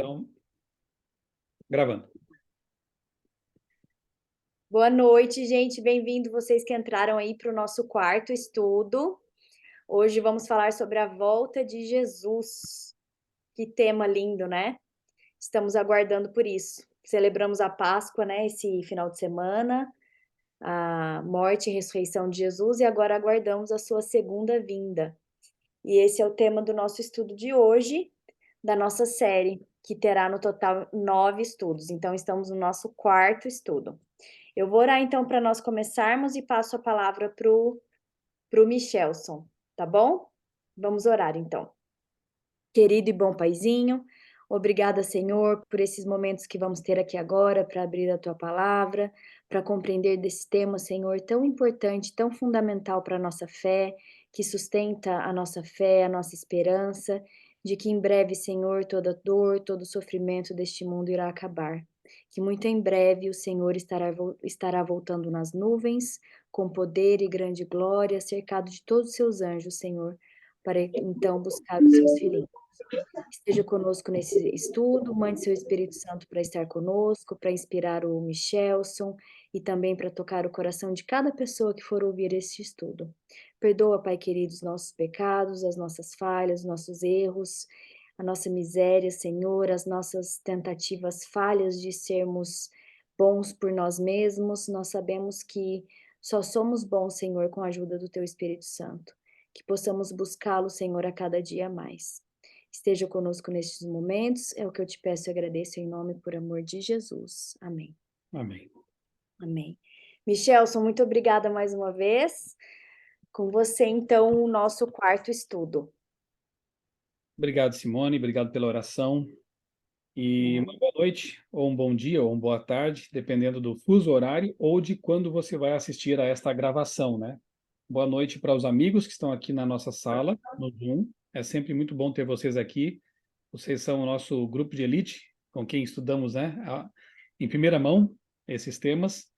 Então, gravando. Boa noite, gente. Bem-vindo vocês que entraram aí para o nosso quarto estudo. Hoje vamos falar sobre a volta de Jesus. Que tema lindo, né? Estamos aguardando por isso. Celebramos a Páscoa, né? Esse final de semana, a morte e ressurreição de Jesus, e agora aguardamos a sua segunda vinda. E esse é o tema do nosso estudo de hoje, da nossa série, que terá no total 9 estudos. Então, estamos no nosso quarto estudo. Eu vou orar então para nós começarmos e passo a palavra pro Michelson, tá bom? Vamos orar então. Querido e bom Paizinho, obrigada, Senhor, por esses momentos que vamos ter aqui agora para abrir a tua palavra, para compreender desse tema, Senhor, tão importante, tão fundamental para a nossa fé, que sustenta a nossa fé, a nossa esperança, de que em breve, Senhor, toda dor, todo sofrimento deste mundo irá acabar. Que muito em breve o Senhor estará voltando nas nuvens, com poder e grande glória, cercado de todos os seus anjos, Senhor, para então buscar os seus filhinhos. Esteja conosco nesse estudo, mande seu Espírito Santo para estar conosco, para inspirar o Michelson e também para tocar o coração de cada pessoa que for ouvir este estudo. Perdoa, Pai querido, os nossos pecados, as nossas falhas, os nossos erros, a nossa miséria, Senhor, as nossas tentativas falhas de sermos bons por nós mesmos. Nós sabemos que só somos bons, Senhor, com a ajuda do Teu Espírito Santo. Que possamos buscá-lo, Senhor, a cada dia mais. Esteja conosco nestes momentos, é o que eu te peço e agradeço em nome por amor de Jesus. Amém. Amém. Amém. Michelson, muito obrigada mais uma vez. Com você, então, o nosso quarto estudo. Obrigado, Simone. Obrigado pela oração. E uma boa noite, ou um bom dia, ou uma boa tarde, dependendo do fuso horário ou de quando você vai assistir a esta gravação, né? Boa noite para os amigos que estão aqui na nossa sala, no Zoom. É sempre muito bom ter vocês aqui. Vocês são o nosso grupo de elite, com quem estudamos, né, em primeira mão esses temas.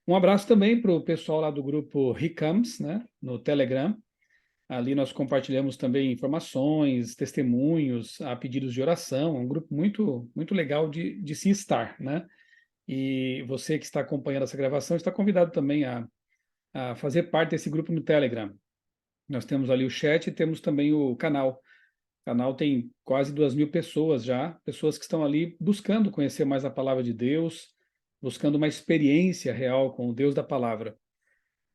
Um abraço também para o pessoal lá do grupo Ricams, né, no Telegram. Ali nós compartilhamos também informações, testemunhos, pedidos de oração. É um grupo muito legal de se estar, né? E você que está acompanhando essa gravação está convidado também a fazer parte desse grupo no Telegram. Nós temos ali o chat e temos também o canal. O canal tem quase 2.000 pessoas já, pessoas que estão ali buscando conhecer mais a palavra de Deus, buscando uma experiência real com o Deus da palavra.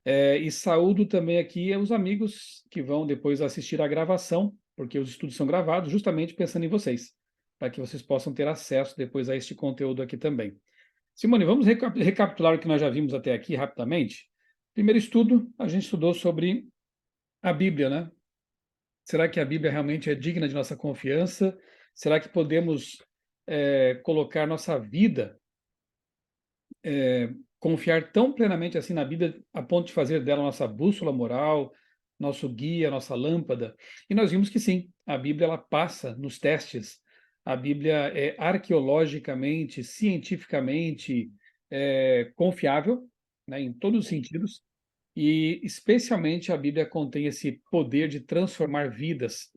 E saúdo também aqui os amigos que vão depois assistir a gravação, porque os estudos são gravados justamente pensando em vocês, para que vocês possam ter acesso depois a este conteúdo aqui também. Simone, vamos recapitular o que nós já vimos até aqui rapidamente. Primeiro estudo, a gente estudou sobre a Bíblia, né? Será que a Bíblia realmente é digna de nossa confiança? Será que podemos colocar nossa vida, confiar tão plenamente assim na Bíblia a ponto de fazer dela nossa bússola moral, nosso guia, nossa lâmpada? E nós vimos que sim, a Bíblia ela passa nos testes. A Bíblia é arqueologicamente, cientificamente confiável, né, em todos os sentidos. E especialmente a Bíblia contém esse poder de transformar vidas.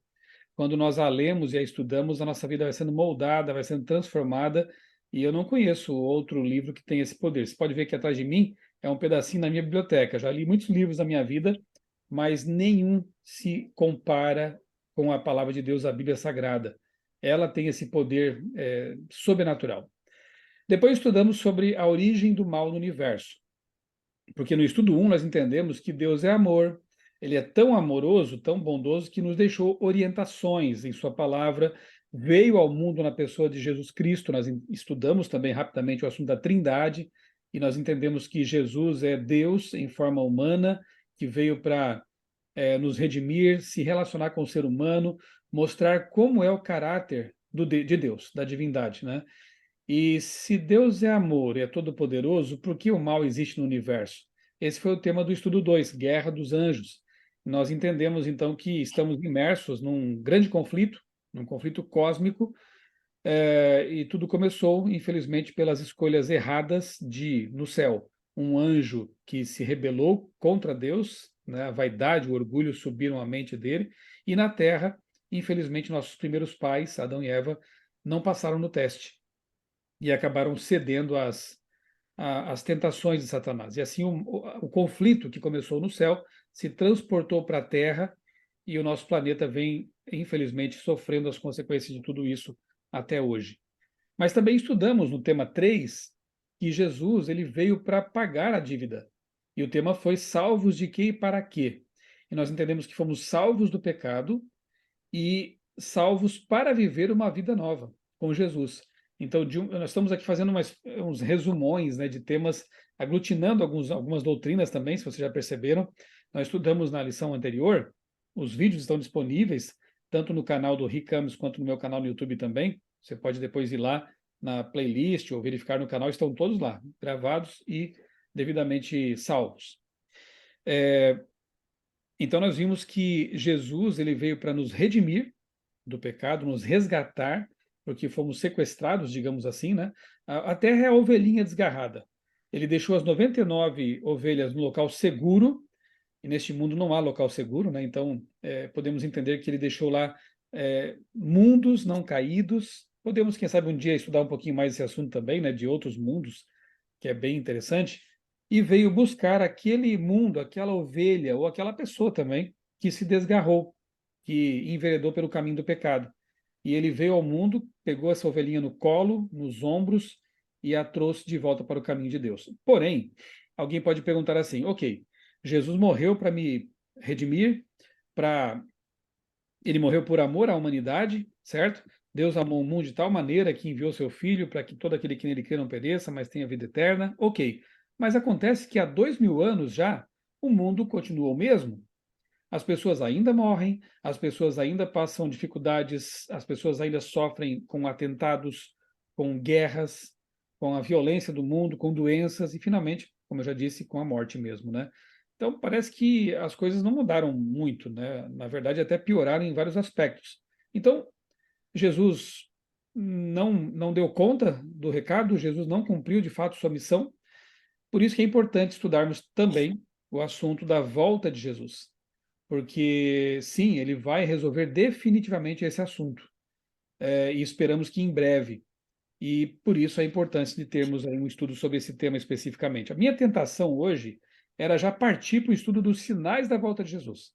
Quando nós a lemos e a estudamos, a nossa vida vai sendo moldada, vai sendo transformada, e eu não conheço outro livro que tenha esse poder. Você pode ver que atrás de mim é um pedacinho da minha biblioteca. Já li muitos livros na minha vida, mas nenhum se compara com a palavra de Deus, a Bíblia Sagrada. Ela tem esse poder sobrenatural. Depois estudamos sobre a origem do mal no universo. Porque no estudo 1 nós entendemos que Deus é amor, ele é tão amoroso, tão bondoso, que nos deixou orientações em sua palavra, veio ao mundo na pessoa de Jesus Cristo. Nós estudamos também rapidamente o assunto da Trindade, e nós entendemos que Jesus é Deus em forma humana, que veio para nos redimir, se relacionar com o ser humano, mostrar como é o caráter de Deus, da divindade, né? E se Deus é amor e é todo-poderoso, por que o mal existe no universo? Esse foi o tema do estudo 2, Guerra dos Anjos. Nós entendemos, então, que estamos imersos num grande conflito, num conflito cósmico, e tudo começou, infelizmente, pelas escolhas erradas no céu, um anjo que se rebelou contra Deus, né, a vaidade, o orgulho subiram à mente dele, e na terra, infelizmente, nossos primeiros pais, Adão e Eva, não passaram no teste e acabaram cedendo às tentações de Satanás. E assim o conflito que começou no céu se transportou para a Terra e o nosso planeta vem, infelizmente, sofrendo as consequências de tudo isso até hoje. Mas também estudamos no tema 3 que Jesus ele veio para pagar a dívida. E o tema foi salvos de quê e para quê? E nós entendemos que fomos salvos do pecado e salvos para viver uma vida nova com Jesus. Então, nós estamos aqui fazendo uns resumões, né, de temas, aglutinando algumas doutrinas também, se vocês já perceberam. Nós estudamos na lição anterior, os vídeos estão disponíveis, tanto no canal do Rick Campos quanto no meu canal no YouTube também. Você pode depois ir lá na playlist ou verificar no canal, estão todos lá, gravados e devidamente salvos. Então nós vimos que Jesus ele veio para nos redimir do pecado, nos resgatar, porque fomos sequestrados, digamos assim, né? A terra é a ovelhinha desgarrada. Ele deixou as 99 ovelhas no local seguro, e neste mundo não há local seguro, né? Então podemos entender que ele deixou lá mundos não caídos. Podemos, quem sabe, um dia estudar um pouquinho mais esse assunto também, né? De outros mundos, que é bem interessante. E veio buscar aquele mundo, aquela ovelha, ou aquela pessoa também, que se desgarrou, que enveredou pelo caminho do pecado. E ele veio ao mundo, pegou essa ovelhinha no colo, nos ombros, e a trouxe de volta para o caminho de Deus. Porém, alguém pode perguntar assim: ok, Jesus morreu para me redimir, ele morreu por amor à humanidade, certo? Deus amou o mundo de tal maneira que enviou seu Filho para que todo aquele que nele crê não pereça, mas tenha vida eterna. Ok, mas acontece que há 2000 anos já, o mundo continua o mesmo. As pessoas ainda morrem, as pessoas ainda passam dificuldades, as pessoas ainda sofrem com atentados, com guerras, com a violência do mundo, com doenças e, finalmente, como eu já disse, com a morte mesmo, né? Então, parece que as coisas não mudaram muito, né? Na verdade, até pioraram em vários aspectos. Então, Jesus não deu conta do recado, Jesus não cumpriu de fato sua missão. Por isso que é importante estudarmos também o assunto da volta de Jesus. Porque, sim, ele vai resolver definitivamente esse assunto. E esperamos que em breve. E por isso a importância de termos aí um estudo sobre esse tema especificamente. A minha tentação hoje era já partir para o estudo dos sinais da volta de Jesus.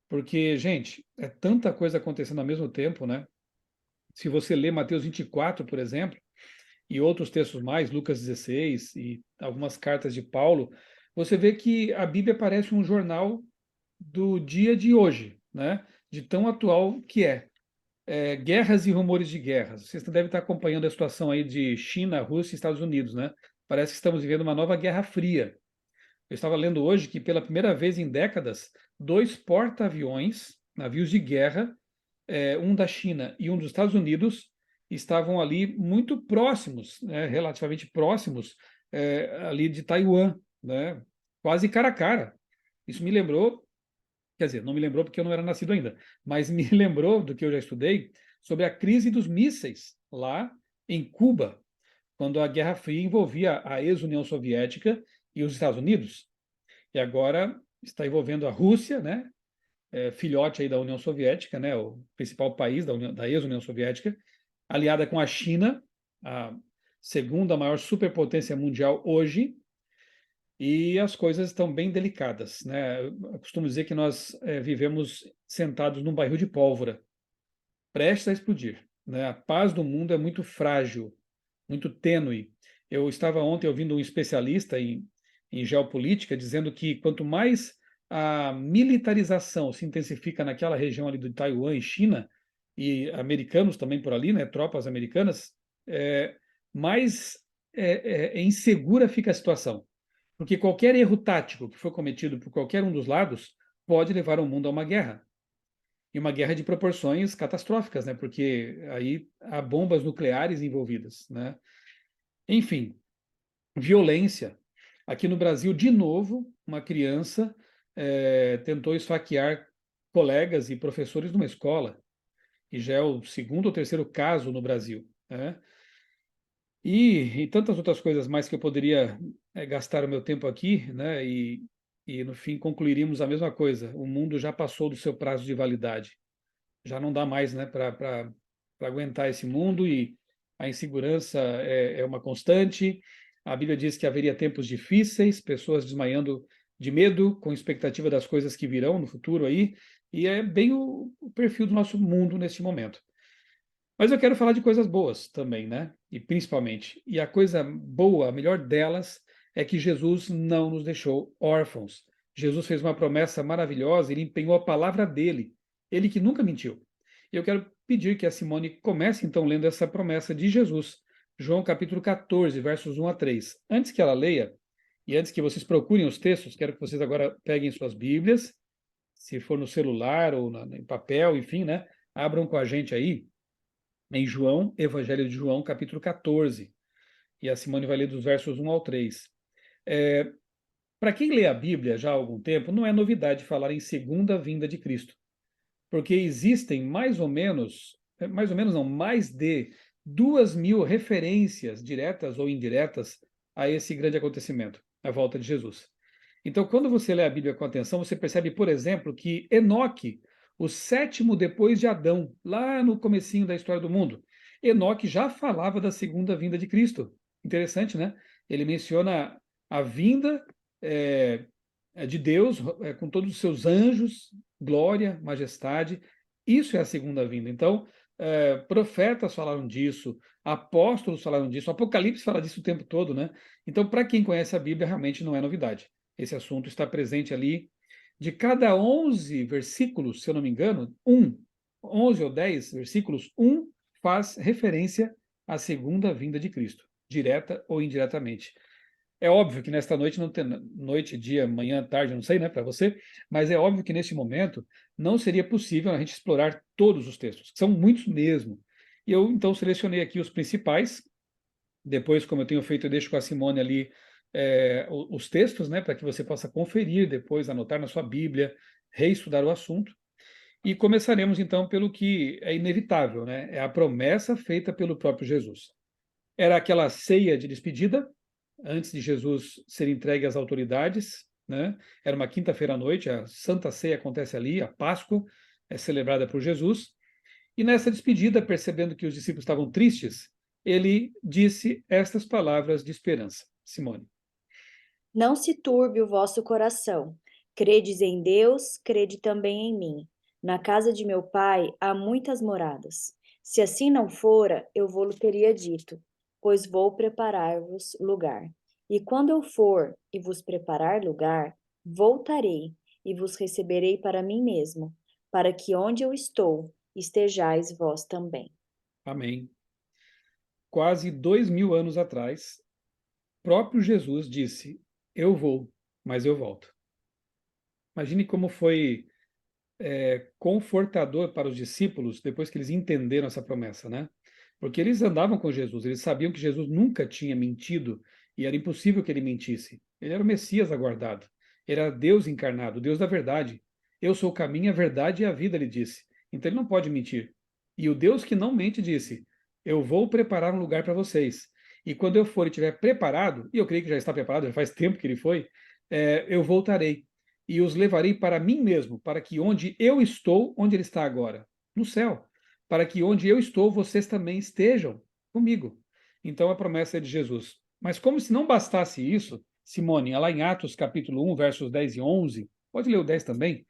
Porque, gente, é tanta coisa acontecendo ao mesmo tempo, né? Se você lê Mateus 24, por exemplo, e outros textos mais, Lucas 16 e algumas cartas de Paulo, você vê que a Bíblia parece um jornal do dia de hoje, né? De tão atual que é. Guerras e rumores de guerras. Vocês devem estar acompanhando a situação aí de China, Rússia e Estados Unidos, né? Parece que estamos vivendo uma nova Guerra Fria. Eu estava lendo hoje que pela primeira vez em décadas, dois porta-aviões, navios de guerra, um da China e um dos Estados Unidos, estavam ali muito próximos, né, relativamente próximos, ali de Taiwan, né, quase cara a cara. Isso me lembrou, quer dizer, não me lembrou porque eu não era nascido ainda, mas me lembrou do que eu já estudei sobre a crise dos mísseis lá em Cuba, quando a Guerra Fria envolvia a ex-União Soviética e os Estados Unidos. E agora está envolvendo a Rússia, né? Filhote aí da União Soviética, né? O principal país da ex-União Soviética, aliada com a China, a segunda maior superpotência mundial hoje, e as coisas estão bem delicadas, né? Eu costumo dizer que nós vivemos sentados num barril de pólvora, prestes a explodir, né? A paz do mundo é muito frágil, muito tênue. Eu estava ontem ouvindo um especialista em geopolítica dizendo que quanto mais a militarização se intensifica naquela região ali do Taiwan e China, e americanos também por ali, né, tropas americanas, mais insegura fica a situação. Porque qualquer erro tático que for cometido por qualquer um dos lados pode levar o mundo a uma guerra. E uma guerra de proporções catastróficas, né? Porque aí há bombas nucleares envolvidas, né? Enfim, violência. Aqui no Brasil, de novo, uma criança tentou esfaquear colegas e professores numa escola, e já é o segundo ou terceiro caso no Brasil, né? E tantas outras coisas mais que eu poderia gastar o meu tempo aqui, né? E no fim concluiríamos a mesma coisa. O mundo já passou do seu prazo de validade. Já não dá mais, né, para aguentar esse mundo e a insegurança é uma constante. A Bíblia diz que haveria tempos difíceis, pessoas desmaiando de medo, com expectativa das coisas que virão no futuro aí, e é bem o perfil do nosso mundo neste momento. Mas eu quero falar de coisas boas também, né? E principalmente. E a coisa boa, a melhor delas, é que Jesus não nos deixou órfãos. Jesus fez uma promessa maravilhosa, ele empenhou a palavra dele, ele que nunca mentiu. E eu quero pedir que a Simone comece então lendo essa promessa de Jesus, João capítulo 14, versos 1 a 3. Antes que ela leia, e antes que vocês procurem os textos, quero que vocês agora peguem suas Bíblias, se for no celular ou em papel, enfim, né? Abram com a gente aí em João, Evangelho de João, capítulo 14. E a Simone vai ler dos versos 1 ao 3. Para quem lê a Bíblia já há algum tempo, não é novidade falar em segunda vinda de Cristo, porque existem mais ou menos não, mais de 2.000 referências diretas ou indiretas a esse grande acontecimento, a volta de Jesus. Então, quando você lê a Bíblia com atenção, você percebe, por exemplo, que Enoque, o sétimo depois de Adão, lá no comecinho da história do mundo, Enoque já falava da segunda vinda de Cristo. Interessante, né? Ele menciona a vinda é, de Deus com todos os seus anjos, glória, majestade. Isso é a segunda vinda. Então, profetas falaram disso, apóstolos falaram disso, Apocalipse fala disso o tempo todo, né? Então, para quem conhece a Bíblia, realmente não é novidade. Esse assunto está presente ali. De cada 11 versículos, se eu não me engano, 11 ou 10 versículos, faz referência à segunda vinda de Cristo, direta ou indiretamente. É óbvio que nesta noite, não tem noite, dia, manhã, tarde, não sei, né, para você, mas é óbvio que neste momento não seria possível a gente explorar todos os textos, que são muitos mesmo. E eu então selecionei aqui os principais. Depois, como eu tenho feito, eu deixo com a Simone ali os textos, né, para que você possa conferir depois, anotar na sua Bíblia, reestudar o assunto. E começaremos então pelo que é inevitável, né? É a promessa feita pelo próprio Jesus. Era aquela ceia de despedida, antes de Jesus ser entregue às autoridades, né? Era uma quinta-feira à noite, a Santa Ceia acontece ali, a Páscoa é celebrada por Jesus. E nessa despedida, percebendo que os discípulos estavam tristes, ele disse estas palavras de esperança. Simone. Não se turbe o vosso coração. Credes em Deus, crede também em mim. Na casa de meu pai há muitas moradas. Se assim não fora, eu vou-lo teria dito, pois vou preparar-vos lugar. E quando eu for e vos preparar lugar, voltarei e vos receberei para mim mesmo, para que onde eu estou, estejais vós também. Amém. Quase 2.000 anos atrás, próprio Jesus disse: Eu vou, mas eu volto. Imagine como foi confortador para os discípulos depois que eles entenderam essa promessa, né? Porque eles andavam com Jesus, eles sabiam que Jesus nunca tinha mentido e era impossível que ele mentisse. Ele era o Messias aguardado, era Deus encarnado, Deus da verdade. Eu sou o caminho, a verdade e a vida, ele disse. Então ele não pode mentir. E o Deus que não mente disse: Eu vou preparar um lugar para vocês. E quando eu for e estiver preparado, e eu creio que já está preparado, já faz tempo que ele foi, eu voltarei e os levarei para mim mesmo, para que onde eu estou, onde ele está agora? No céu. Para que onde eu estou, vocês também estejam comigo. Então a promessa é de Jesus. Mas como se não bastasse isso, Simone, lá em Atos capítulo 1, versos 10 e 11, pode ler o 10 também,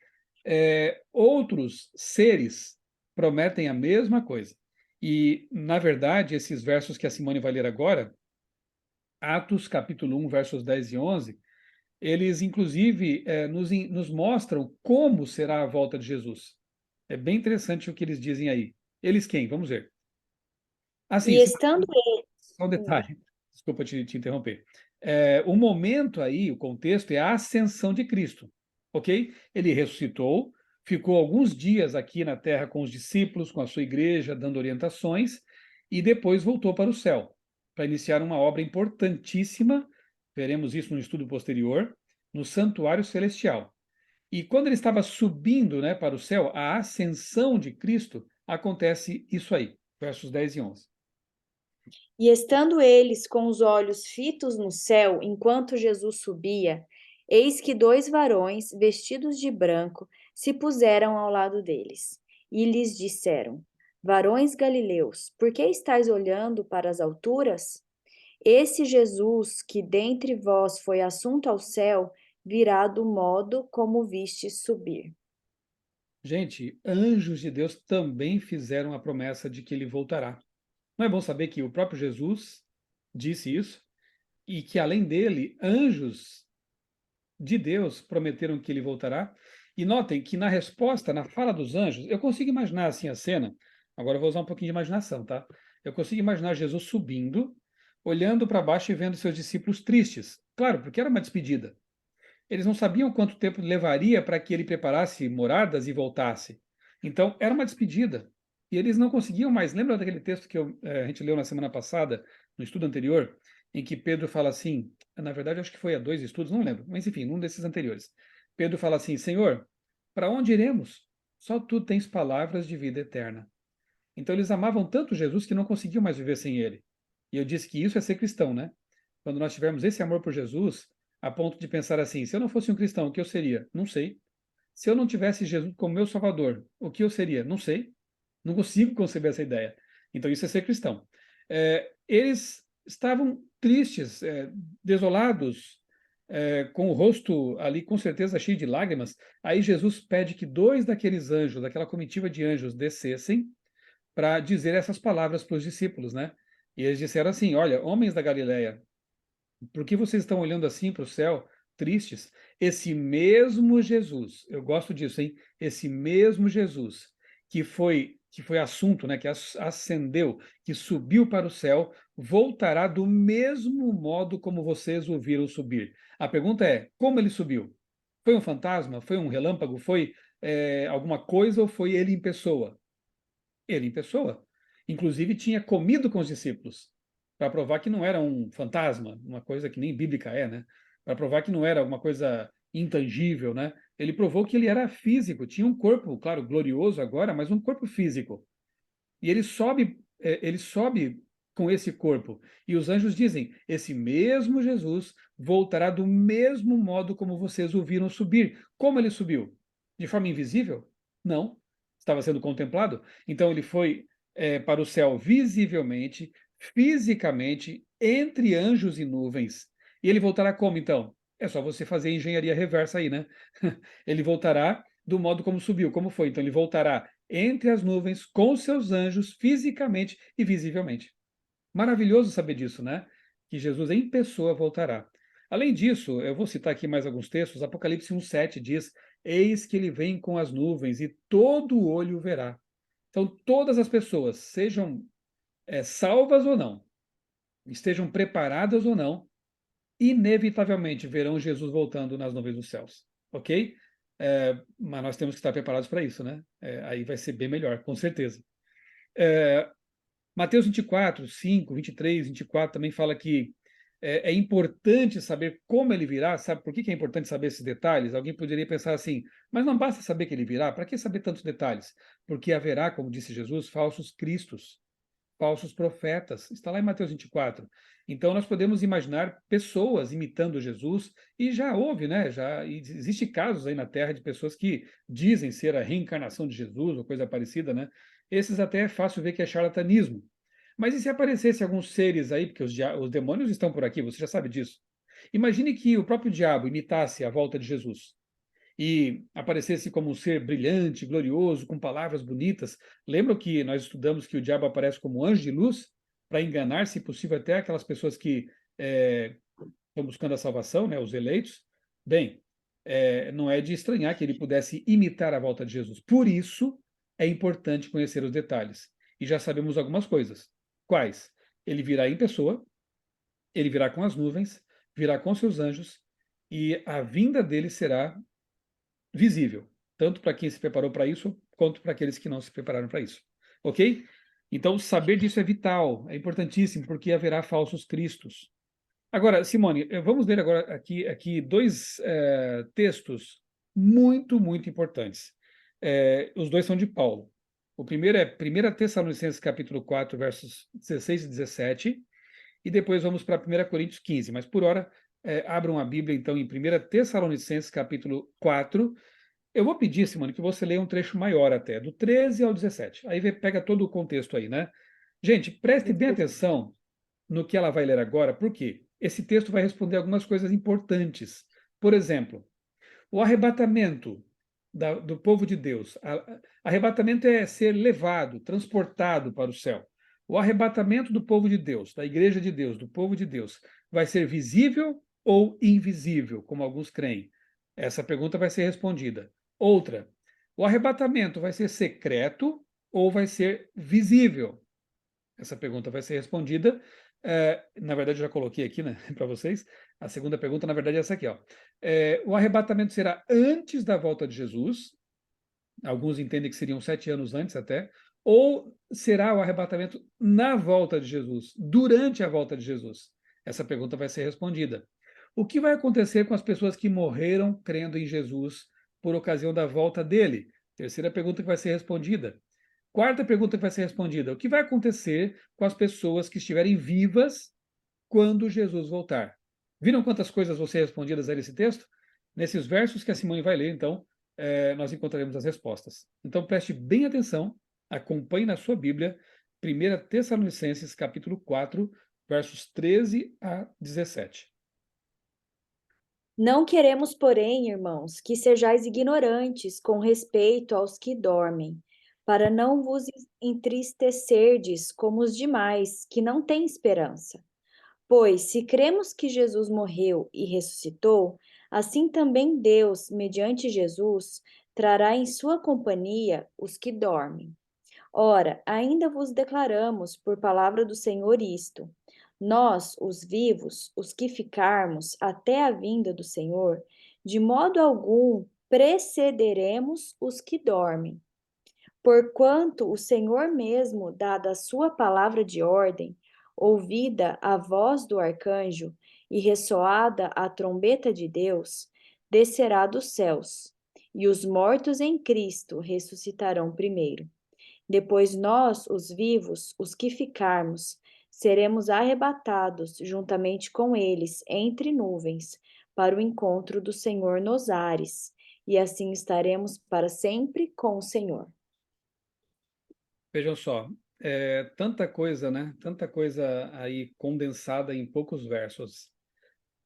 outros seres prometem a mesma coisa. E, na verdade, esses versos que a Simone vai ler agora, Atos capítulo 1, versos 10 e 11, eles, inclusive, nos mostram como será a volta de Jesus. É bem interessante o que eles dizem aí. Eles quem? Vamos ver. Assim, E estando só um ele, detalhe, desculpa te interromper. O momento aí, o contexto é a ascensão de Cristo, ok? Ele ressuscitou, ficou alguns dias aqui na terra com os discípulos, com a sua igreja, dando orientações, e depois voltou para o céu, para iniciar uma obra importantíssima, veremos isso no estudo posterior, no santuário celestial. E quando ele estava subindo, né, para o céu, a ascensão de Cristo, acontece isso aí, versos 10 e 11. E estando eles com os olhos fitos no céu, enquanto Jesus subia, eis que dois varões, vestidos de branco, se puseram ao lado deles, e lhes disseram: Varões galileus, por que estáis olhando para as alturas? Esse Jesus que dentre vós foi assunto ao céu, virá do modo como vistes subir. Gente, anjos de Deus também fizeram a promessa de que ele voltará. Não é bom saber que o próprio Jesus disse isso e que, além dele, anjos de Deus prometeram que ele voltará. E notem que na resposta, na fala dos anjos, eu consigo imaginar assim a cena. Agora eu vou usar um pouquinho de imaginação, tá? Eu consigo imaginar Jesus subindo, olhando para baixo e vendo seus discípulos tristes. Claro, porque era uma despedida. Eles não sabiam quanto tempo levaria para que ele preparasse moradas e voltasse. Então, era uma despedida. E eles não conseguiam mais. Lembra daquele texto que a gente leu na semana passada, no estudo anterior, em que Pedro fala assim, na verdade acho que foi a 2 estudos, não lembro, mas enfim, num desses anteriores. Pedro fala assim, Senhor, para onde iremos? Só tu tens palavras de vida eterna. Então eles amavam tanto Jesus que não conseguiam mais viver sem ele. E eu disse que isso é ser cristão, né? Quando nós tivermos esse amor por Jesus, a ponto de pensar assim: se eu não fosse um cristão, o que eu seria? Não sei. Se eu não tivesse Jesus como meu Salvador, o que eu seria? Não sei. Não consigo conceber essa ideia. Então isso é ser cristão. Eles estavam tristes, desolados, com o rosto ali com certeza cheio de lágrimas. Aí Jesus pede que 2 daqueles anjos, daquela comitiva de anjos, descessem para dizer essas palavras para os discípulos, né? E eles disseram assim: olha, homens da Galileia, por que vocês estão olhando assim para o céu, tristes? Esse mesmo Jesus, eu gosto disso, hein? Esse mesmo Jesus que foi assunto, né? Que ascendeu, que subiu para o céu, voltará do mesmo modo como vocês o viram subir. A pergunta é: como ele subiu? Foi um fantasma? Foi um relâmpago? Foi alguma coisa ou foi ele em pessoa? Ele em pessoa. Inclusive tinha comido com os discípulos, para provar que não era um fantasma, uma coisa que nem bíblica é, né? Para provar que não era alguma coisa intangível, né? Ele provou que ele era físico, tinha um corpo, claro, glorioso agora, mas um corpo físico. E ele sobe com esse corpo. E os anjos dizem: esse mesmo Jesus voltará do mesmo modo como vocês o viram subir. Como ele subiu? De forma invisível? Não. Estava sendo contemplado. Então ele foi para o céu visivelmente, fisicamente, entre anjos e nuvens. E ele voltará como então? É só você fazer engenharia reversa aí, né? Ele voltará do modo como subiu. Como foi? Então ele voltará entre as nuvens com seus anjos, fisicamente e visivelmente. Maravilhoso saber disso, né? Que Jesus em pessoa voltará. Além disso, eu vou citar aqui mais alguns textos. Apocalipse 1,7 diz: Eis que ele vem com as nuvens e todo o olho o verá. Então, todas as pessoas, sejam salvas ou não, estejam preparadas ou não, inevitavelmente verão Jesus voltando nas nuvens dos céus. Ok? Mas nós temos que estar preparados para isso, né? Aí vai ser bem melhor, com certeza. Mateus 24, 5, 23, 24 também fala que é importante saber como ele virá. Sabe por que é importante saber esses detalhes? Alguém poderia pensar assim, mas não basta saber que ele virá, para que saber tantos detalhes? Porque haverá, como disse Jesus, falsos cristos, falsos profetas. Está lá em Mateus 24. Então nós podemos imaginar pessoas imitando Jesus, e já houve, né? Já existe casos aí na Terra de pessoas que dizem ser a reencarnação de Jesus ou coisa parecida, né? Esses até é fácil ver que é charlatanismo. Mas e se aparecesse alguns seres aí, porque os demônios estão por aqui, você já sabe disso. Imagine que o próprio diabo imitasse a volta de Jesus e aparecesse como um ser brilhante, glorioso, com palavras bonitas. Lembram que nós estudamos que o diabo aparece como anjo de luz para enganar, se possível, até aquelas pessoas que estão buscando a salvação, né, os eleitos? Bem, não é de estranhar que ele pudesse imitar a volta de Jesus. Por isso, é importante conhecer os detalhes. E já sabemos algumas coisas. Quais? Ele virá em pessoa, ele virá com as nuvens, virá com seus anjos, e a vinda dele será visível, tanto para quem se preparou para isso, quanto para aqueles que não se prepararam para isso. Ok? Então, saber disso é vital, é importantíssimo, porque haverá falsos cristos. Agora, Simone, vamos ler agora aqui 2 textos muito, muito importantes. Os 2 são de Paulo. O primeiro é 1 Tessalonicenses capítulo 4, versos 16 e 17, e depois vamos para 1 Coríntios 15. Mas por hora, abram a Bíblia, então, em 1 Tessalonicenses capítulo 4, Eu vou pedir, Simone, que você leia um trecho maior até, do 13 ao 17. Aí pega todo o contexto aí, né? Gente, preste bem atenção no que ela vai ler agora, porque esse texto vai responder algumas coisas importantes. Por exemplo, o arrebatamento do povo de Deus. Arrebatamento é ser levado, transportado para o céu. O arrebatamento do povo de Deus, da igreja de Deus, do povo de Deus, vai ser visível ou invisível, como alguns creem? Essa pergunta vai ser respondida. Outra, o arrebatamento vai ser secreto ou vai ser visível? Essa pergunta vai ser respondida. Na verdade, eu já coloquei aqui, né, para vocês. A segunda pergunta, na verdade, é essa aqui. Ó. O arrebatamento será antes da volta de Jesus. Alguns entendem que seriam 7 anos antes até. Ou será o arrebatamento na volta de Jesus, durante a volta de Jesus? Essa pergunta vai ser respondida. O que vai acontecer com as pessoas que morreram crendo em Jesus por ocasião da volta dele? Terceira pergunta que vai ser respondida. Quarta pergunta que vai ser respondida: o que vai acontecer com as pessoas que estiverem vivas quando Jesus voltar? Viram quantas coisas vão ser respondidas aí nesse texto? Nesses versos que a Simone vai ler, então, nós encontraremos as respostas. Então preste bem atenção, acompanhe na sua Bíblia, 1 Tessalonicenses, capítulo 4, versos 13 a 17. Não queremos, porém, irmãos, que sejais ignorantes com respeito aos que dormem, para não vos entristecerdes como os demais, que não têm esperança. Pois, se cremos que Jesus morreu e ressuscitou, assim também Deus, mediante Jesus, trará em sua companhia os que dormem. Ora, ainda vos declaramos por palavra do Senhor isto: nós, os vivos, os que ficarmos até a vinda do Senhor, de modo algum precederemos os que dormem. Porquanto o Senhor mesmo, dada a sua palavra de ordem, ouvida a voz do arcanjo e ressoada a trombeta de Deus, descerá dos céus, e os mortos em Cristo ressuscitarão primeiro. Depois nós, os vivos, os que ficarmos, seremos arrebatados juntamente com eles entre nuvens, para o encontro do Senhor nos ares, e assim estaremos para sempre com o Senhor. Vejam só, tanta coisa, né? Tanta coisa aí condensada em poucos versos.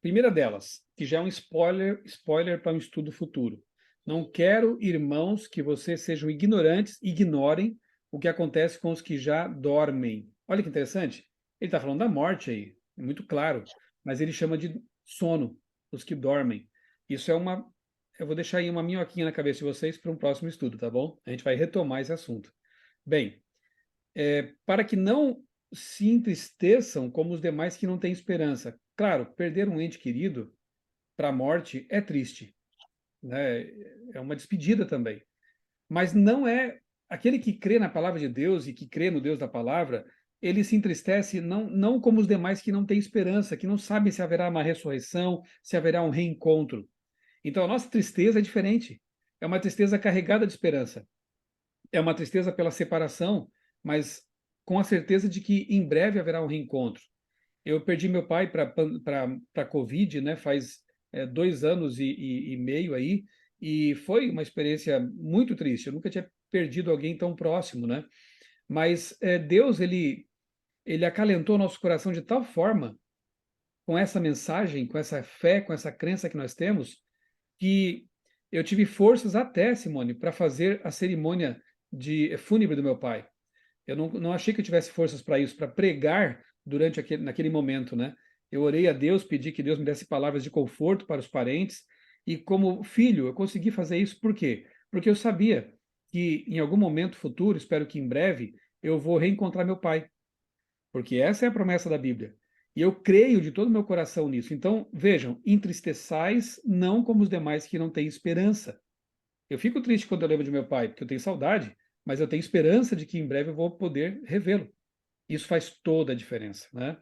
Primeira delas, que já é um spoiler para um estudo futuro. Não quero, irmãos, que vocês sejam ignorantes, ignorem o que acontece com os que já dormem. Olha que interessante. Ele está falando da morte aí, é muito claro, mas ele chama de sono, os que dormem. Isso é uma. Eu vou deixar aí uma minhoquinha na cabeça de vocês para um próximo estudo, tá bom? A gente vai retomar esse assunto. Bem, para que não se entristeçam como os demais que não têm esperança. Claro, perder um ente querido para a morte é triste, né? É uma despedida também. Mas não é aquele que crê na palavra de Deus e que crê no Deus da palavra, ele se entristece não como os demais que não têm esperança, que não sabem se haverá uma ressurreição, se haverá um reencontro. Então a nossa tristeza é diferente. É uma tristeza carregada de esperança. É uma tristeza pela separação, mas com a certeza de que em breve haverá um reencontro. Eu perdi meu pai para a Covid, né? Faz 2 anos e meio aí, e foi uma experiência muito triste. Eu nunca tinha perdido alguém tão próximo, né? Mas Deus, ele acalentou nosso coração de tal forma, com essa mensagem, com essa fé, com essa crença que nós temos, que eu tive forças até, Simone, para fazer a cerimônia de fúnebre do meu pai. Eu não achei que eu tivesse forças para isso, para pregar naquele momento, né? Eu orei a Deus, pedi que Deus me desse palavras de conforto para os parentes, e como filho, eu consegui fazer isso. Por quê? Porque eu sabia que em algum momento futuro, espero que em breve, eu vou reencontrar meu pai, porque essa é a promessa da Bíblia. E eu creio de todo o meu coração nisso. Então, vejam, entristeçais não como os demais que não têm esperança. Eu fico triste quando eu lembro de meu pai, porque eu tenho saudade, mas eu tenho esperança de que em breve eu vou poder revê-lo. Isso faz toda a diferença, né?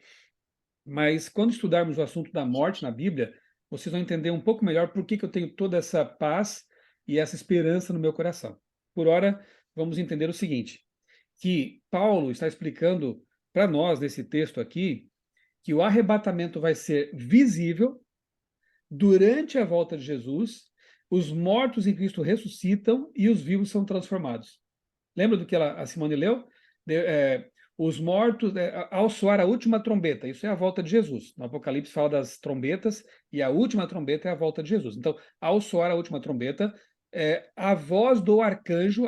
Mas quando estudarmos o assunto da morte na Bíblia, vocês vão entender um pouco melhor por que eu tenho toda essa paz e essa esperança no meu coração. Por ora, vamos entender o seguinte, que Paulo está explicando para nós, nesse texto aqui, que o arrebatamento vai ser visível durante a volta de Jesus. os mortos em Cristo ressuscitam e os vivos são transformados. Lembra do que a Simone leu? Os mortos, ao soar a última trombeta, isso é a volta de Jesus. No Apocalipse fala das trombetas, e a última trombeta é a volta de Jesus. Então, ao soar a última trombeta, a voz do arcanjo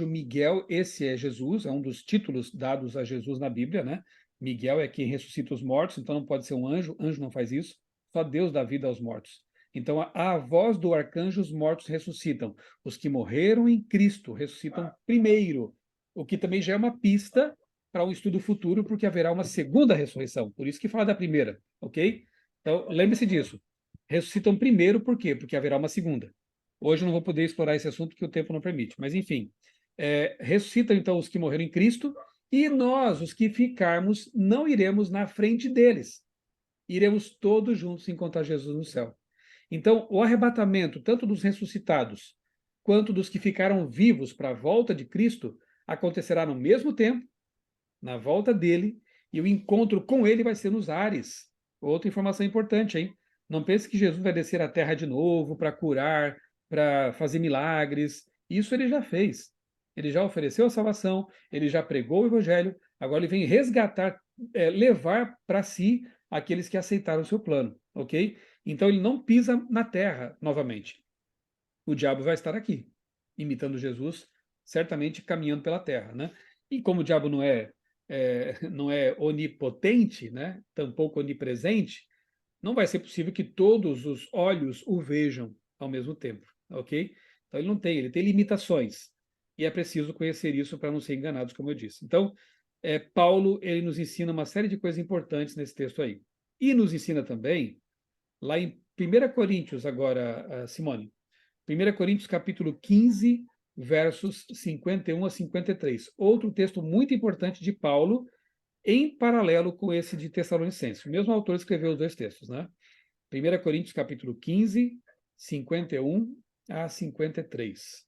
Miguel, esse é Jesus, é um dos títulos dados a Jesus na Bíblia, né? Miguel é quem ressuscita os mortos, então não pode ser um anjo não faz isso, só Deus dá vida aos mortos. Então, a voz do arcanjo, os mortos ressuscitam. Os que morreram em Cristo ressuscitam primeiro, o que também já é uma pista para um estudo futuro, porque haverá uma segunda ressurreição. Por isso que fala da primeira, ok? Então, lembre-se disso. Ressuscitam primeiro, por quê? Porque haverá uma segunda. Hoje eu não vou poder explorar esse assunto, porque o tempo não permite. Mas, enfim, ressuscitam, então, os que morreram em Cristo, e nós, os que ficarmos, não iremos na frente deles. Iremos todos juntos encontrar Jesus no céu. Então, o arrebatamento, tanto dos ressuscitados, quanto dos que ficaram vivos para a volta de Cristo, acontecerá no mesmo tempo, na volta dele, e o encontro com ele vai ser nos ares. Outra informação importante, hein? Não pense que Jesus vai descer à terra de novo para curar, para fazer milagres. Isso ele já fez. Ele já ofereceu a salvação, ele já pregou o evangelho, agora ele vem resgatar, levar para si aqueles que aceitaram o seu plano, ok? Então ele não pisa na terra novamente. O diabo vai estar aqui, imitando Jesus, certamente caminhando pela terra, né? E como o diabo não é onipotente, né? Tampouco onipresente, não vai ser possível que todos os olhos o vejam ao mesmo tempo, ok? Então ele tem limitações, e é preciso conhecer isso para não ser enganados, como eu disse. Então, Paulo, ele nos ensina uma série de coisas importantes nesse texto aí. E nos ensina também, lá em 1 Coríntios, agora, Simone, 1 Coríntios capítulo 15, versos 51 a 53. Outro texto muito importante de Paulo, em paralelo com esse de Tessalonicenses. O mesmo autor escreveu os dois textos, né? 1 Coríntios capítulo 15, 51 a 53.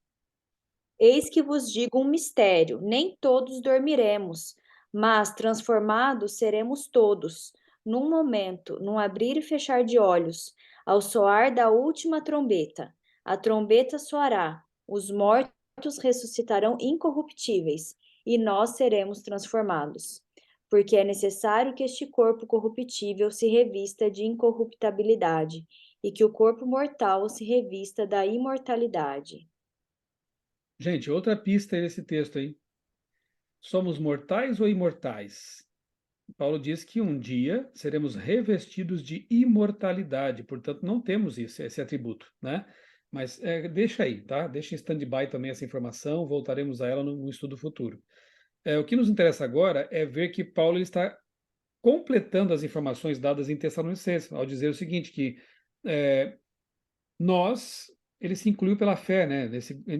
Eis que vos digo um mistério: nem todos dormiremos, mas transformados seremos todos, num momento, num abrir e fechar de olhos, ao soar da última trombeta. A trombeta soará, os mortos ressuscitarão incorruptíveis, e nós seremos transformados. Porque é necessário que este corpo corruptível se revista de incorruptibilidade, e que o corpo mortal se revista da imortalidade. Gente, outra pista nesse texto aí. Somos mortais ou imortais? Paulo diz que um dia seremos revestidos de imortalidade, portanto não temos esse atributo, né? Mas deixa aí, tá? Deixa em stand-by também essa informação, voltaremos a ela no estudo futuro. O que nos interessa agora é ver que Paulo ele está completando as informações dadas em Tessalonicenses, ao dizer o seguinte, que é, ele se incluiu pela fé, né,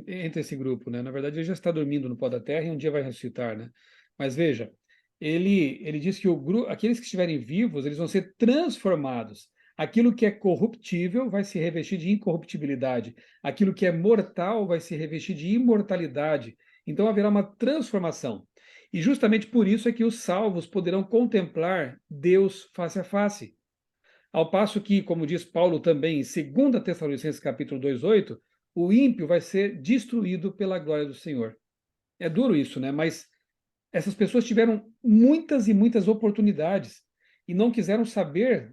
entre esse grupo, né? Na verdade, ele já está dormindo no pó da terra e um dia vai ressuscitar, né? Mas veja, ele diz que aqueles que estiverem vivos, eles vão ser transformados. Aquilo que é corruptível vai se revestir de incorruptibilidade. Aquilo que é mortal vai se revestir de imortalidade. Então haverá uma transformação. E justamente por isso é que os salvos poderão contemplar Deus face a face. Ao passo que, como diz Paulo também em 2 Tessalonicenses capítulo 2:8, o ímpio vai ser destruído pela glória do Senhor. É duro isso, né? Mas essas pessoas tiveram muitas e muitas oportunidades e não quiseram saber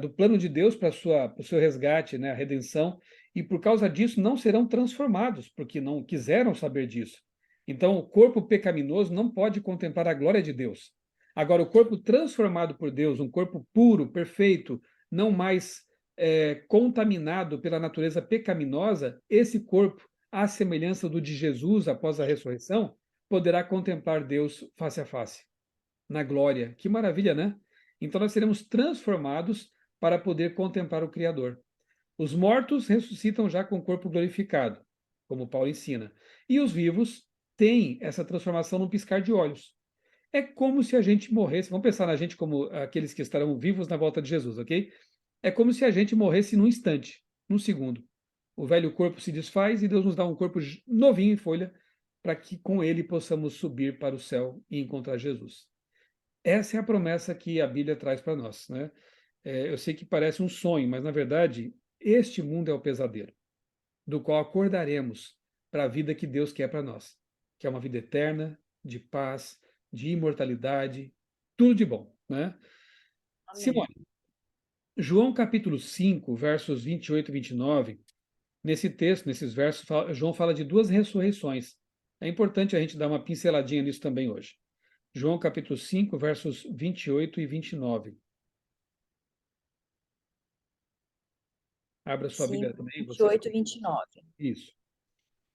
do plano de Deus para o seu resgate, né? A redenção, e por causa disso não serão transformados, porque não quiseram saber disso. Então, o corpo pecaminoso não pode contemplar a glória de Deus. Agora, o corpo transformado por Deus, um corpo puro, perfeito, não mais contaminado pela natureza pecaminosa, esse corpo, à semelhança do de Jesus após a ressurreição, poderá contemplar Deus face a face, na glória. Que maravilha, né? Então nós seremos transformados para poder contemplar o Criador. Os mortos ressuscitam já com o corpo glorificado, como Paulo ensina. E os vivos têm essa transformação num piscar de olhos. É como se a gente morresse, vamos pensar na gente como aqueles que estarão vivos na volta de Jesus, ok? É como se a gente morresse num instante, num segundo. O velho corpo se desfaz e Deus nos dá um corpo novinho em folha, para que com ele possamos subir para o céu e encontrar Jesus. Essa é a promessa que a Bíblia traz para nós, né? Eu sei que parece um sonho, mas na verdade este mundo é o pesadelo, do qual acordaremos para a vida que Deus quer para nós, que é uma vida eterna, de paz, de imortalidade, tudo de bom, né? Amém. Simone, João capítulo 5, versos 28 e 29, nesse texto, nesses versos, João fala de duas ressurreições. É importante a gente dar uma pinceladinha nisso também hoje. João capítulo 5, versos 28 e 29. Abra sua Bíblia 5, também, você. 28 e 29. Isso.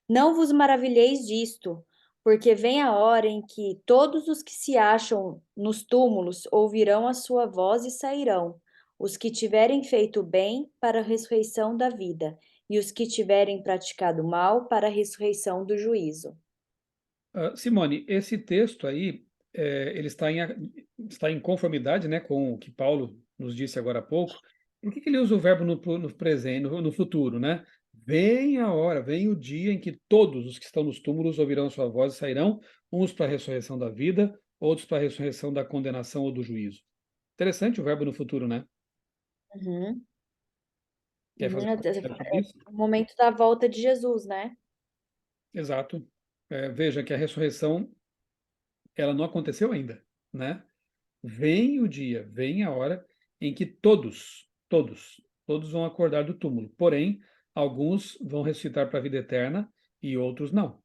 Não vos maravilheis disto, porque vem a hora em que todos os que se acham nos túmulos ouvirão a sua voz e sairão, os que tiverem feito bem para a ressurreição da vida, e os que tiverem praticado mal para a ressurreição do juízo. Simone, esse texto aí, ele está em conformidade, né, com o que Paulo nos disse agora há pouco. Por que ele usa o verbo no presente, no futuro, né? Vem a hora, vem o dia em que todos os que estão nos túmulos ouvirão sua voz e sairão, uns para a ressurreição da vida, outros para a ressurreição da condenação ou do juízo. Interessante o verbo no futuro, né? Uhum. Quer fazer um comentário sobre É isso? o momento da volta de Jesus, né? Exato. Veja que a ressurreição, ela não aconteceu ainda, né? Vem o dia, vem a hora em que todos vão acordar do túmulo. Porém, alguns vão ressuscitar para a vida eterna e outros não.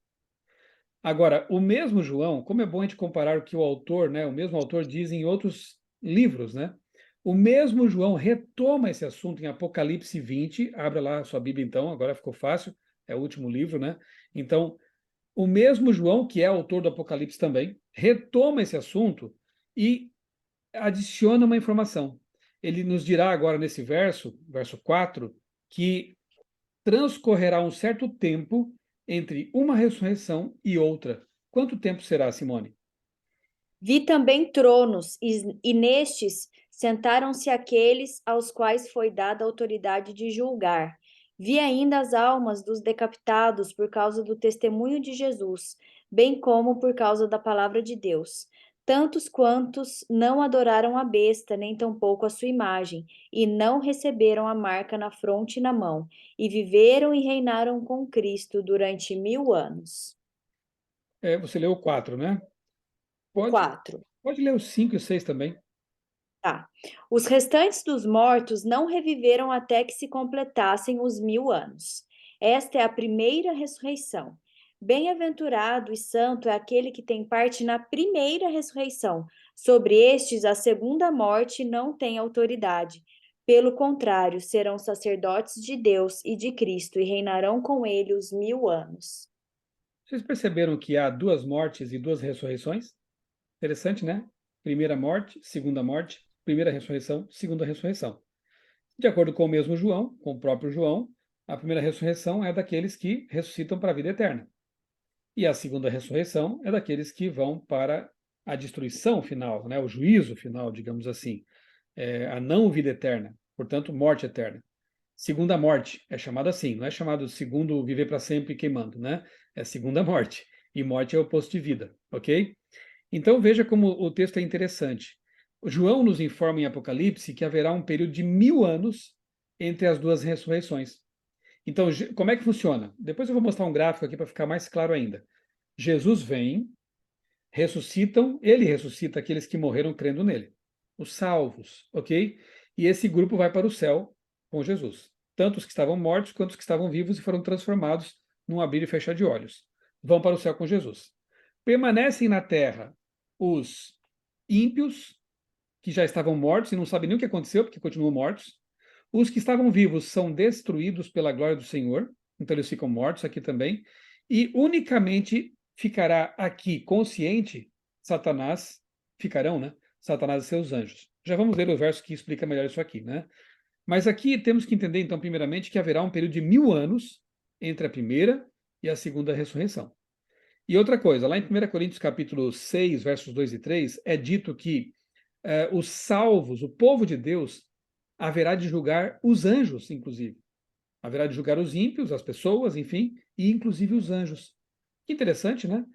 Agora, o mesmo João, como é bom a gente comparar o que o autor, né, o mesmo autor diz em outros livros, né? O mesmo João retoma esse assunto em Apocalipse 20. Abra lá a sua Bíblia então, agora ficou fácil, é o último livro, né? Então, o mesmo João, que é autor do Apocalipse também, retoma esse assunto e adiciona uma informação. Ele nos dirá agora nesse verso 4, que transcorrerá um certo tempo entre uma ressurreição e outra. Quanto tempo será, Simone? Vi também tronos, e nestes sentaram-se aqueles aos quais foi dada a autoridade de julgar. Vi ainda as almas dos decapitados por causa do testemunho de Jesus, bem como por causa da palavra de Deus. Tantos quantos não adoraram a besta, nem tampouco a sua imagem, e não receberam a marca na fronte e na mão, e viveram e reinaram com Cristo durante 1000 anos. Você leu o 4, né? O Pode, 4. pode ler os 5 e o 6 também. Tá. Os restantes dos mortos não reviveram até que se completassem os 1000 anos. Esta é a primeira ressurreição. Bem-aventurado e santo é aquele que tem parte na primeira ressurreição. Sobre estes, a segunda morte não tem autoridade. Pelo contrário, serão sacerdotes de Deus e de Cristo e reinarão com ele os 1000 anos. Vocês perceberam que há duas mortes e duas ressurreições? Interessante, né? Primeira morte, segunda morte, primeira ressurreição, segunda ressurreição. De acordo com o mesmo João, com o próprio João, a primeira ressurreição é daqueles que ressuscitam para a vida eterna. E a segunda ressurreição é daqueles que vão para a destruição final, né? O juízo final, digamos assim, a não vida eterna, portanto, morte eterna. Segunda morte é chamado assim, não é chamado segundo viver para sempre queimando, né? É segunda morte. E morte é o oposto de vida, ok? Então veja como o texto é interessante. O João nos informa em Apocalipse que haverá um período de 1000 anos entre as duas ressurreições. Então, como é que funciona? Depois eu vou mostrar um gráfico aqui para ficar mais claro ainda. Jesus vem, ele ressuscita aqueles que morreram crendo nele, os salvos, ok? E esse grupo vai para o céu com Jesus. Tanto os que estavam mortos quanto os que estavam vivos e foram transformados num abrir e fechar de olhos. Vão para o céu com Jesus. Permanecem na terra os ímpios, que já estavam mortos e não sabem nem o que aconteceu, porque continuam mortos. Os que estavam vivos são destruídos pela glória do Senhor, então eles ficam mortos aqui também. E unicamente ficará aqui consciente Satanás, ficarão, né? Satanás e seus anjos. Já vamos ler o verso que explica melhor isso aqui, né? Mas aqui temos que entender, então, primeiramente, que haverá um período de 1000 anos entre a primeira e a segunda ressurreição. E outra coisa, lá em 1 Coríntios capítulo 6, versos 2 e 3, é dito que os salvos, o povo de Deus, haverá de julgar os anjos, inclusive. Haverá de julgar os ímpios, as pessoas, enfim, e inclusive os anjos. Que interessante, né?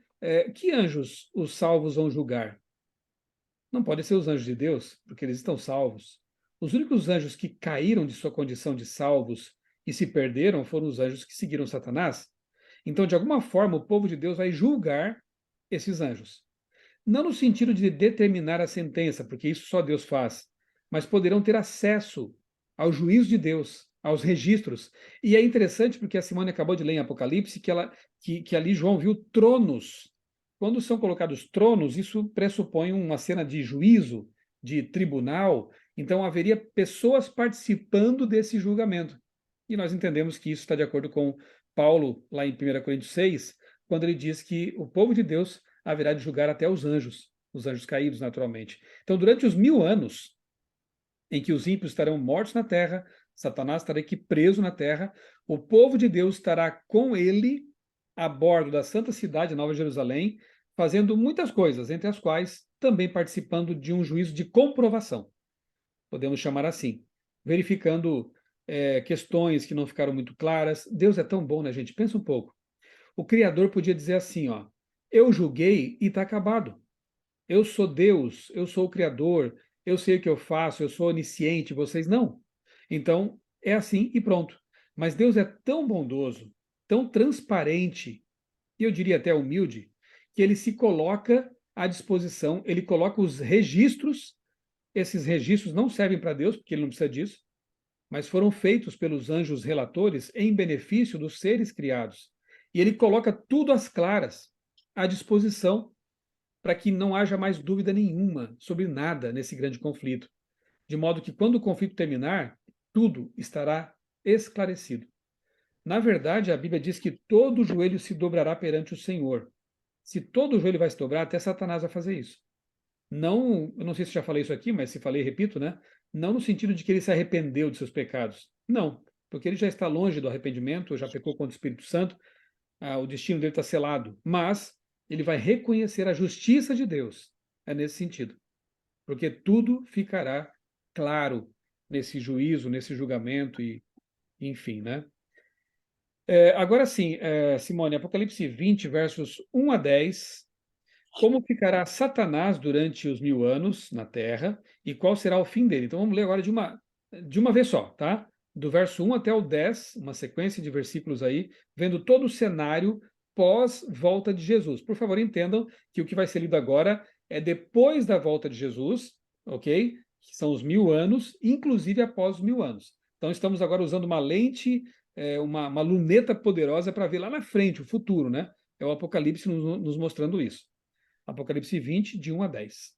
Que anjos os salvos vão julgar? Não podem ser os anjos de Deus, porque eles estão salvos. Os únicos anjos que caíram de sua condição de salvos e se perderam foram os anjos que seguiram Satanás. Então, de alguma forma, o povo de Deus vai julgar esses anjos. Não no sentido de determinar a sentença, porque isso só Deus faz, mas poderão ter acesso ao juízo de Deus, aos registros. E é interessante porque a Simone acabou de ler em Apocalipse que ali João viu tronos. Quando são colocados tronos, isso pressupõe uma cena de juízo, de tribunal, então haveria pessoas participando desse julgamento. E nós entendemos que isso está de acordo com Paulo, lá em 1 Coríntios 6, quando ele diz que o povo de Deus haverá de julgar até os anjos caídos, naturalmente. Então, durante os 1000 anos em que os ímpios estarão mortos na terra, Satanás estará aqui preso na terra, o povo de Deus estará com ele a bordo da santa cidade, Nova Jerusalém, fazendo muitas coisas, entre as quais também participando de um juízo de comprovação, podemos chamar assim, verificando questões que não ficaram muito claras. Deus é tão bom, né, gente? Pensa um pouco. O Criador podia dizer assim, ó, eu julguei e está acabado. Eu sou Deus, eu sou o Criador, eu sei o que eu faço, eu sou onisciente, vocês não. Então, é assim e pronto. Mas Deus é tão bondoso, tão transparente, e eu diria até humilde, que ele se coloca à disposição, ele coloca os registros. Esses registros não servem para Deus, porque ele não precisa disso, mas foram feitos pelos anjos relatores em benefício dos seres criados. E ele coloca tudo às claras, à disposição, para que não haja mais dúvida nenhuma sobre nada nesse grande conflito. De modo que, quando o conflito terminar, tudo estará esclarecido. Na verdade, a Bíblia diz que todo joelho se dobrará perante o Senhor. Se todo joelho vai se dobrar, até Satanás vai fazer isso. Não, eu não sei se já falei isso aqui, mas se falei, repito, né? Não no sentido de que ele se arrependeu de seus pecados. Não, porque ele já está longe do arrependimento, já pecou contra o Espírito Santo, o destino dele está selado. Mas ele vai reconhecer a justiça de Deus. É nesse sentido. Porque tudo ficará claro nesse juízo, nesse julgamento e enfim, né? Agora sim, Simone, Apocalipse 20, versos 1 a 10. Como ficará Satanás durante os 1000 anos na Terra e qual será o fim dele? Então vamos ler agora de uma vez só, tá? Do verso 1 até o 10, uma sequência de versículos aí, vendo todo o cenário pós-volta de Jesus. Por favor, entendam que o que vai ser lido agora é depois da volta de Jesus, ok? Que são os 1000 anos, inclusive após os 1000 anos. Então estamos agora usando uma lente, uma luneta poderosa para ver lá na frente, o futuro, né? É o Apocalipse nos mostrando isso. Apocalipse 20, de 1 a 10.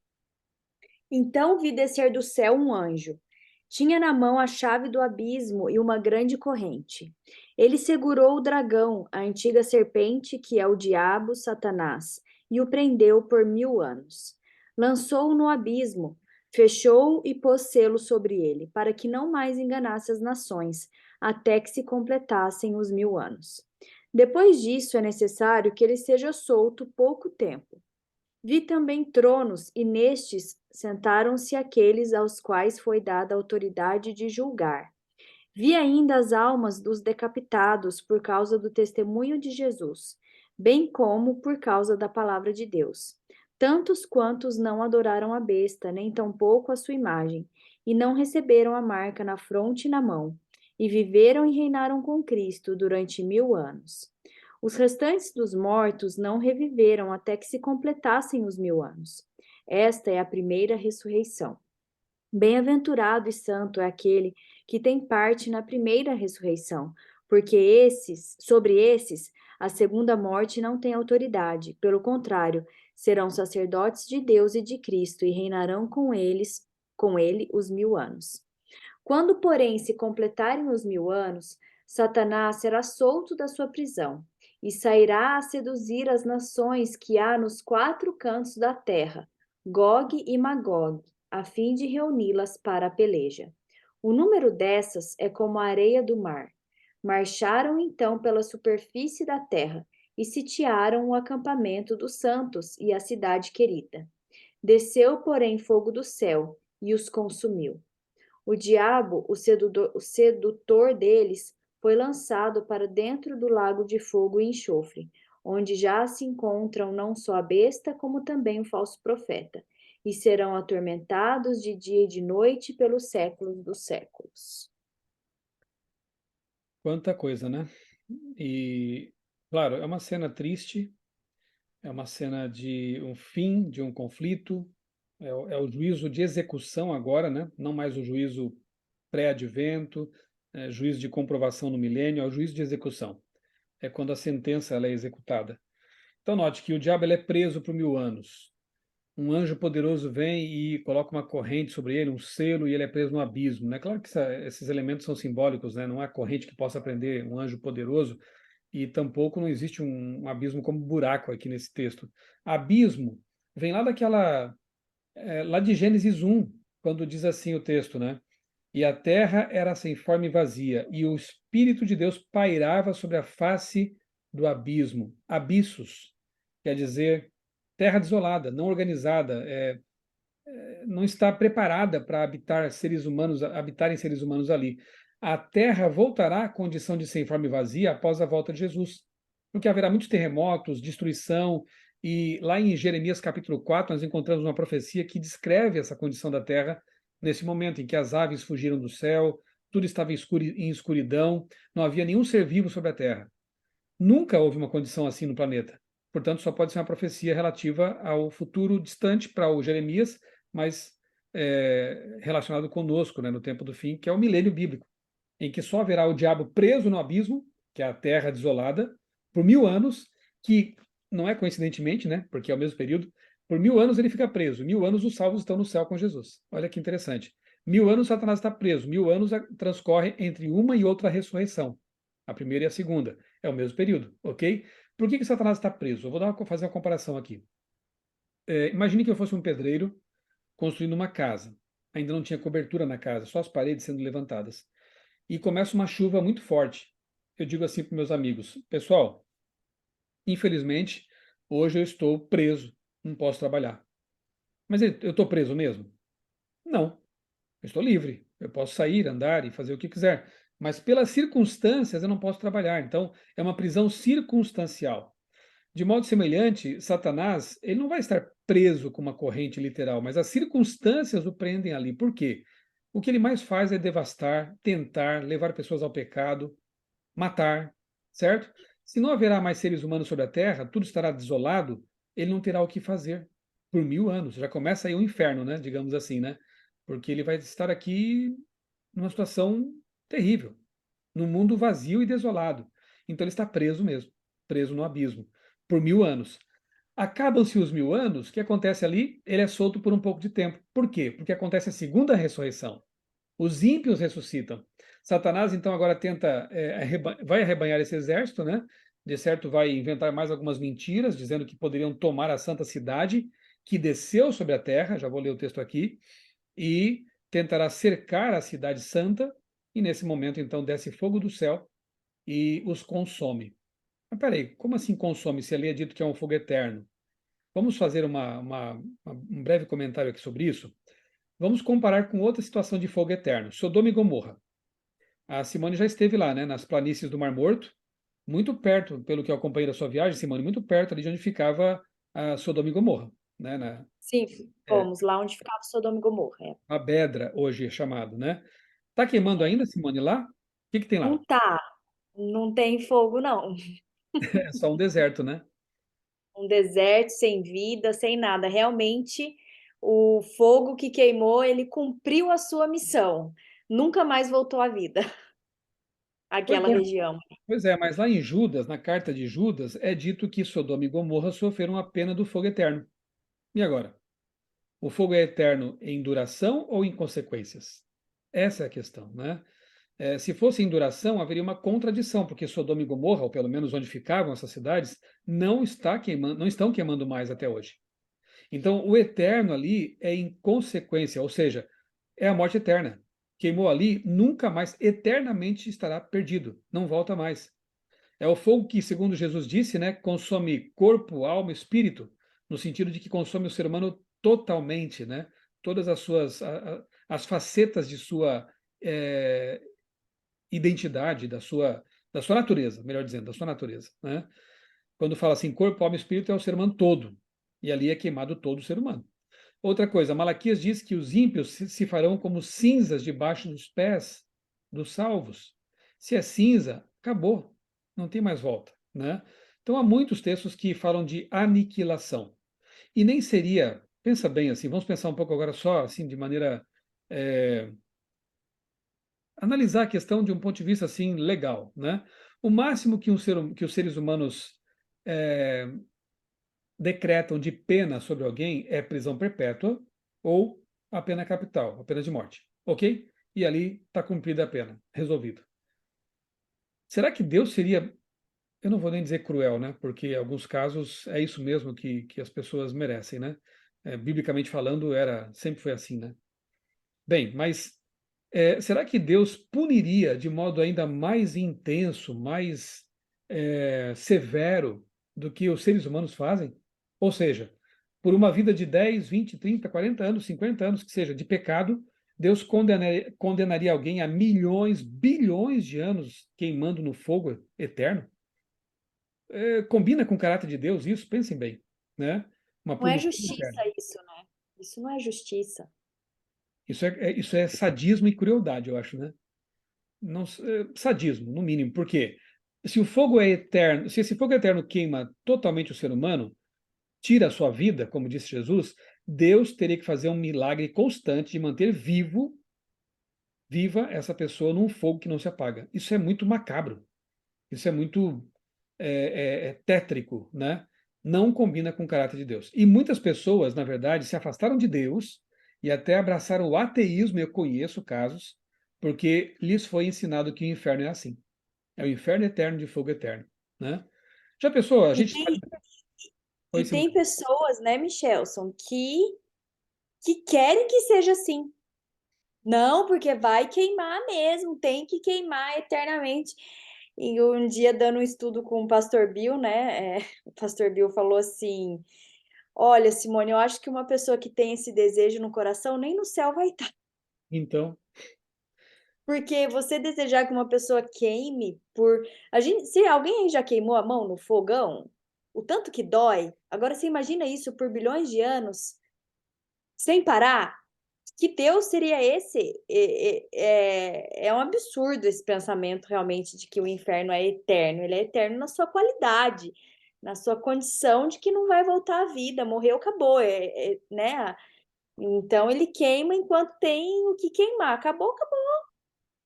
Então vi descer do céu um anjo. Tinha na mão a chave do abismo e uma grande corrente. Ele segurou o dragão, a antiga serpente, que é o diabo, Satanás, e o prendeu por 1000 anos. Lançou-o no abismo, fechou-o e pôs selo sobre ele, para que não mais enganasse as nações, até que se completassem os 1000 anos. Depois disso, é necessário que ele seja solto pouco tempo. Vi também tronos, e nestes sentaram-se aqueles aos quais foi dada a autoridade de julgar. Vi ainda as almas dos decapitados por causa do testemunho de Jesus, bem como por causa da palavra de Deus. Tantos quantos não adoraram a besta, nem tampouco a sua imagem, e não receberam a marca na fronte e na mão, e viveram e reinaram com Cristo durante 1000 anos. Os restantes dos mortos não reviveram até que se completassem os 1000 anos. Esta é a primeira ressurreição. Bem-aventurado e santo é aquele que tem parte na primeira ressurreição, porque sobre esses, a segunda morte não tem autoridade. Pelo contrário, serão sacerdotes de Deus e de Cristo e reinarão com ele os 1000 anos. Quando, porém, se completarem os 1000 anos, Satanás será solto da sua prisão e sairá a seduzir as nações que há nos 4 cantos da terra, Gog e Magog, a fim de reuni-las para a peleja. O número dessas é como a areia do mar. Marcharam então pela superfície da terra e sitiaram o acampamento dos santos e a cidade querida. Desceu, porém, fogo do céu e os consumiu. O diabo, o sedutor deles, foi lançado para dentro do lago de fogo e enxofre, onde já se encontram não só a besta, como também o falso profeta. e serão atormentados de dia e de noite pelos séculos dos séculos. Quanta coisa, né? E, claro, é uma cena triste, é uma cena de um fim de um conflito, é o juízo de execução agora, né? Não mais o juízo pré-advento, juízo de comprovação no milênio, é o juízo de execução. É quando a sentença ela é executada. Então, note que o diabo ele é preso por 1000 anos. Um anjo poderoso vem e coloca uma corrente sobre ele, um selo, e ele é preso no abismo. É claro que esses elementos são simbólicos, né? Não há corrente que possa prender um anjo poderoso, e tampouco não existe um abismo como buraco aqui nesse texto. Abismo vem lá lá de Gênesis 1, quando diz assim o texto, né? E a terra era sem forma e vazia, e o Espírito de Deus pairava sobre a face do abismo. Abissos quer dizer terra desolada, não organizada, não está preparada para habitarem seres humanos ali. A terra voltará à condição de sem forma e vazia após a volta de Jesus, porque haverá muitos terremotos, destruição, e lá em Jeremias capítulo 4 nós encontramos uma profecia que descreve essa condição da terra nesse momento em que as aves fugiram do céu, tudo estava em escuridão, não havia nenhum ser vivo sobre a terra. Nunca houve uma condição assim no planeta. Portanto, só pode ser uma profecia relativa ao futuro distante para o Jeremias, mas relacionado conosco, né, no tempo do fim, que é o milênio bíblico, em que só haverá o diabo preso no abismo, que é a terra desolada, por 1000 anos, que não é coincidentemente, né, porque é o mesmo período, por 1000 anos ele fica preso, 1000 anos os salvos estão no céu com Jesus. Olha que interessante. 1000 anos Satanás está preso, 1000 anos transcorre entre uma e outra ressurreição, a primeira e a segunda. É o mesmo período, ok? Por que Satanás está preso? Eu vou fazer uma comparação aqui. Imagine que eu fosse um pedreiro construindo uma casa. Ainda não tinha cobertura na casa, só as paredes sendo levantadas. E começa uma chuva muito forte. Eu digo assim para meus amigos: pessoal, infelizmente, hoje eu estou preso, não posso trabalhar. Mas eu estou preso mesmo? Não, eu estou livre. Eu posso sair, andar e fazer o que quiser. Mas pelas circunstâncias eu não posso trabalhar. Então, é uma prisão circunstancial. De modo semelhante, Satanás, ele não vai estar preso com uma corrente literal, mas as circunstâncias o prendem ali. Por quê? O que ele mais faz é devastar, tentar, levar pessoas ao pecado, matar, certo? Se não haverá mais seres humanos sobre a Terra, tudo estará desolado, ele não terá o que fazer por 1000 anos. Já começa aí o inferno, né? Digamos assim, né? Porque ele vai estar aqui numa situação terrível, num mundo vazio e desolado. Então ele está preso mesmo, preso no abismo, por 1000 anos. Acabam-se os 1000 anos, o que acontece ali? Ele é solto por um pouco de tempo. Por quê? Porque acontece a segunda ressurreição. Os ímpios ressuscitam. Satanás, então, agora tenta, vai arrebanhar esse exército, né? De certo, vai inventar mais algumas mentiras, dizendo que poderiam tomar a santa cidade, que desceu sobre a terra, já vou ler o texto aqui, e tentará cercar a cidade santa, e nesse momento, então, desce fogo do céu e os consome. Mas peraí, como assim consome, se ali é dito que é um fogo eterno? Vamos fazer um breve comentário aqui sobre isso. Vamos comparar com outra situação de fogo eterno, Sodoma e Gomorra. A Simone já esteve lá, né, nas planícies do Mar Morto, muito perto, pelo que eu acompanhei da sua viagem, Simone, muito perto ali de onde ficava a Sodoma e Gomorra, né, Sim, é, fomos lá onde ficava Sodoma e Gomorra. É. a Bedra, hoje é chamado, né? Tá queimando ainda, Simone, lá? O que tem lá? Não tá, não tem fogo, não. É só um deserto, né? Um deserto sem vida, sem nada. Realmente, o fogo que queimou, ele cumpriu a sua missão. Nunca mais voltou à vida, Pois aquela é. região. Pois é, mas lá em Judas, na carta de Judas, é dito que Sodoma e Gomorra sofreram a pena do fogo eterno. E agora? O fogo é eterno em duração ou em consequências? Essa é a questão, né? Se fosse em duração, haveria uma contradição, porque Sodoma e Gomorra, ou pelo menos onde ficavam essas cidades, não estão queimando mais até hoje. Então, o eterno ali é em consequência, ou seja, é a morte eterna. Queimou ali, nunca mais, eternamente estará perdido, não volta mais. É o fogo que, segundo Jesus disse, né, consome corpo, alma, espírito, no sentido de que consome o ser humano totalmente, né? Todas as facetas de sua é, identidade, da sua natureza, melhor dizendo, da sua natureza, né? Quando fala assim, corpo, alma e espírito, é o ser humano todo. E ali é queimado todo o ser humano. Outra coisa, Malaquias diz que os ímpios se farão como cinzas debaixo dos pés dos salvos. Se é cinza, acabou, não tem mais volta, né? Então há muitos textos que falam de aniquilação. E nem seria, pensa bem assim, vamos pensar um pouco agora só assim de maneira analisar a questão de um ponto de vista assim legal, né? O máximo que que os seres humanos é, decretam de pena sobre alguém é prisão perpétua ou a pena capital, a pena de morte, ok? E ali está cumprida a pena, resolvido. Será que Deus seria, eu não vou nem dizer cruel, né? Porque em alguns casos é isso mesmo que as pessoas merecem, né? Biblicamente falando, sempre foi assim, né? Bem, mas será que Deus puniria de modo ainda mais intenso, mais severo do que os seres humanos fazem? Ou seja, por uma vida de 10, 20, 30, 40 anos, 50 anos, que seja, de pecado, Deus condenaria alguém a milhões, bilhões de anos queimando no fogo eterno? Combina com o caráter de Deus isso? Pensem bem, né? Uma Não é punição eterna. justiça isso, né? Isso não é justiça. Isso é sadismo e crueldade, eu acho, né? Não, sadismo, no mínimo. Por quê? Se o fogo é eterno, se esse fogo eterno queima totalmente o ser humano, tira a sua vida, como disse Jesus, Deus teria que fazer um milagre constante de manter viva essa pessoa num fogo que não se apaga. Isso é muito macabro. Isso é muito tétrico, né? Não combina com o caráter de Deus. E muitas pessoas, na verdade, se afastaram de Deus e até abraçaram o ateísmo. Eu conheço casos, porque lhes foi ensinado que o inferno é assim. É o inferno eterno de fogo eterno, né? Já pensou? A E gente tem, foi e tem pessoas, né, Michelson, que querem que seja assim. Não, porque vai queimar mesmo, tem que queimar eternamente. E um dia, dando um estudo com o pastor Bill, né? O pastor Bill falou assim: Olha, Simone, eu acho que uma pessoa que tem esse desejo no coração nem no céu vai estar. então, Porque você desejar que uma pessoa queime por. Se alguém aí já queimou a mão no fogão, o tanto que dói. Agora você imagina isso por bilhões de anos, sem parar. Que Deus seria esse? É um absurdo esse pensamento realmente de que o inferno é eterno. Ele é eterno na sua qualidade, na sua condição de que não vai voltar à vida, morreu, acabou, né? Então ele queima enquanto tem o que queimar. Acabou, acabou.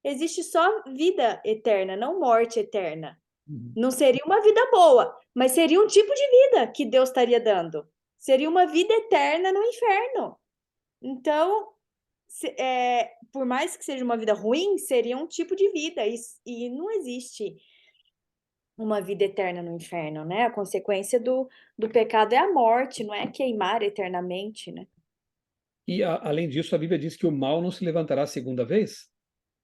Existe só vida eterna, não morte eterna. uhum. Não seria uma vida boa, mas seria um tipo de vida que Deus estaria dando. Seria uma vida eterna no inferno. Então, por mais que seja uma vida ruim, seria um tipo de vida. E não existe uma vida eterna no inferno, né? A consequência do pecado é a morte, não é queimar eternamente, né? E além disso, a Bíblia diz que o mal não se levantará a segunda vez.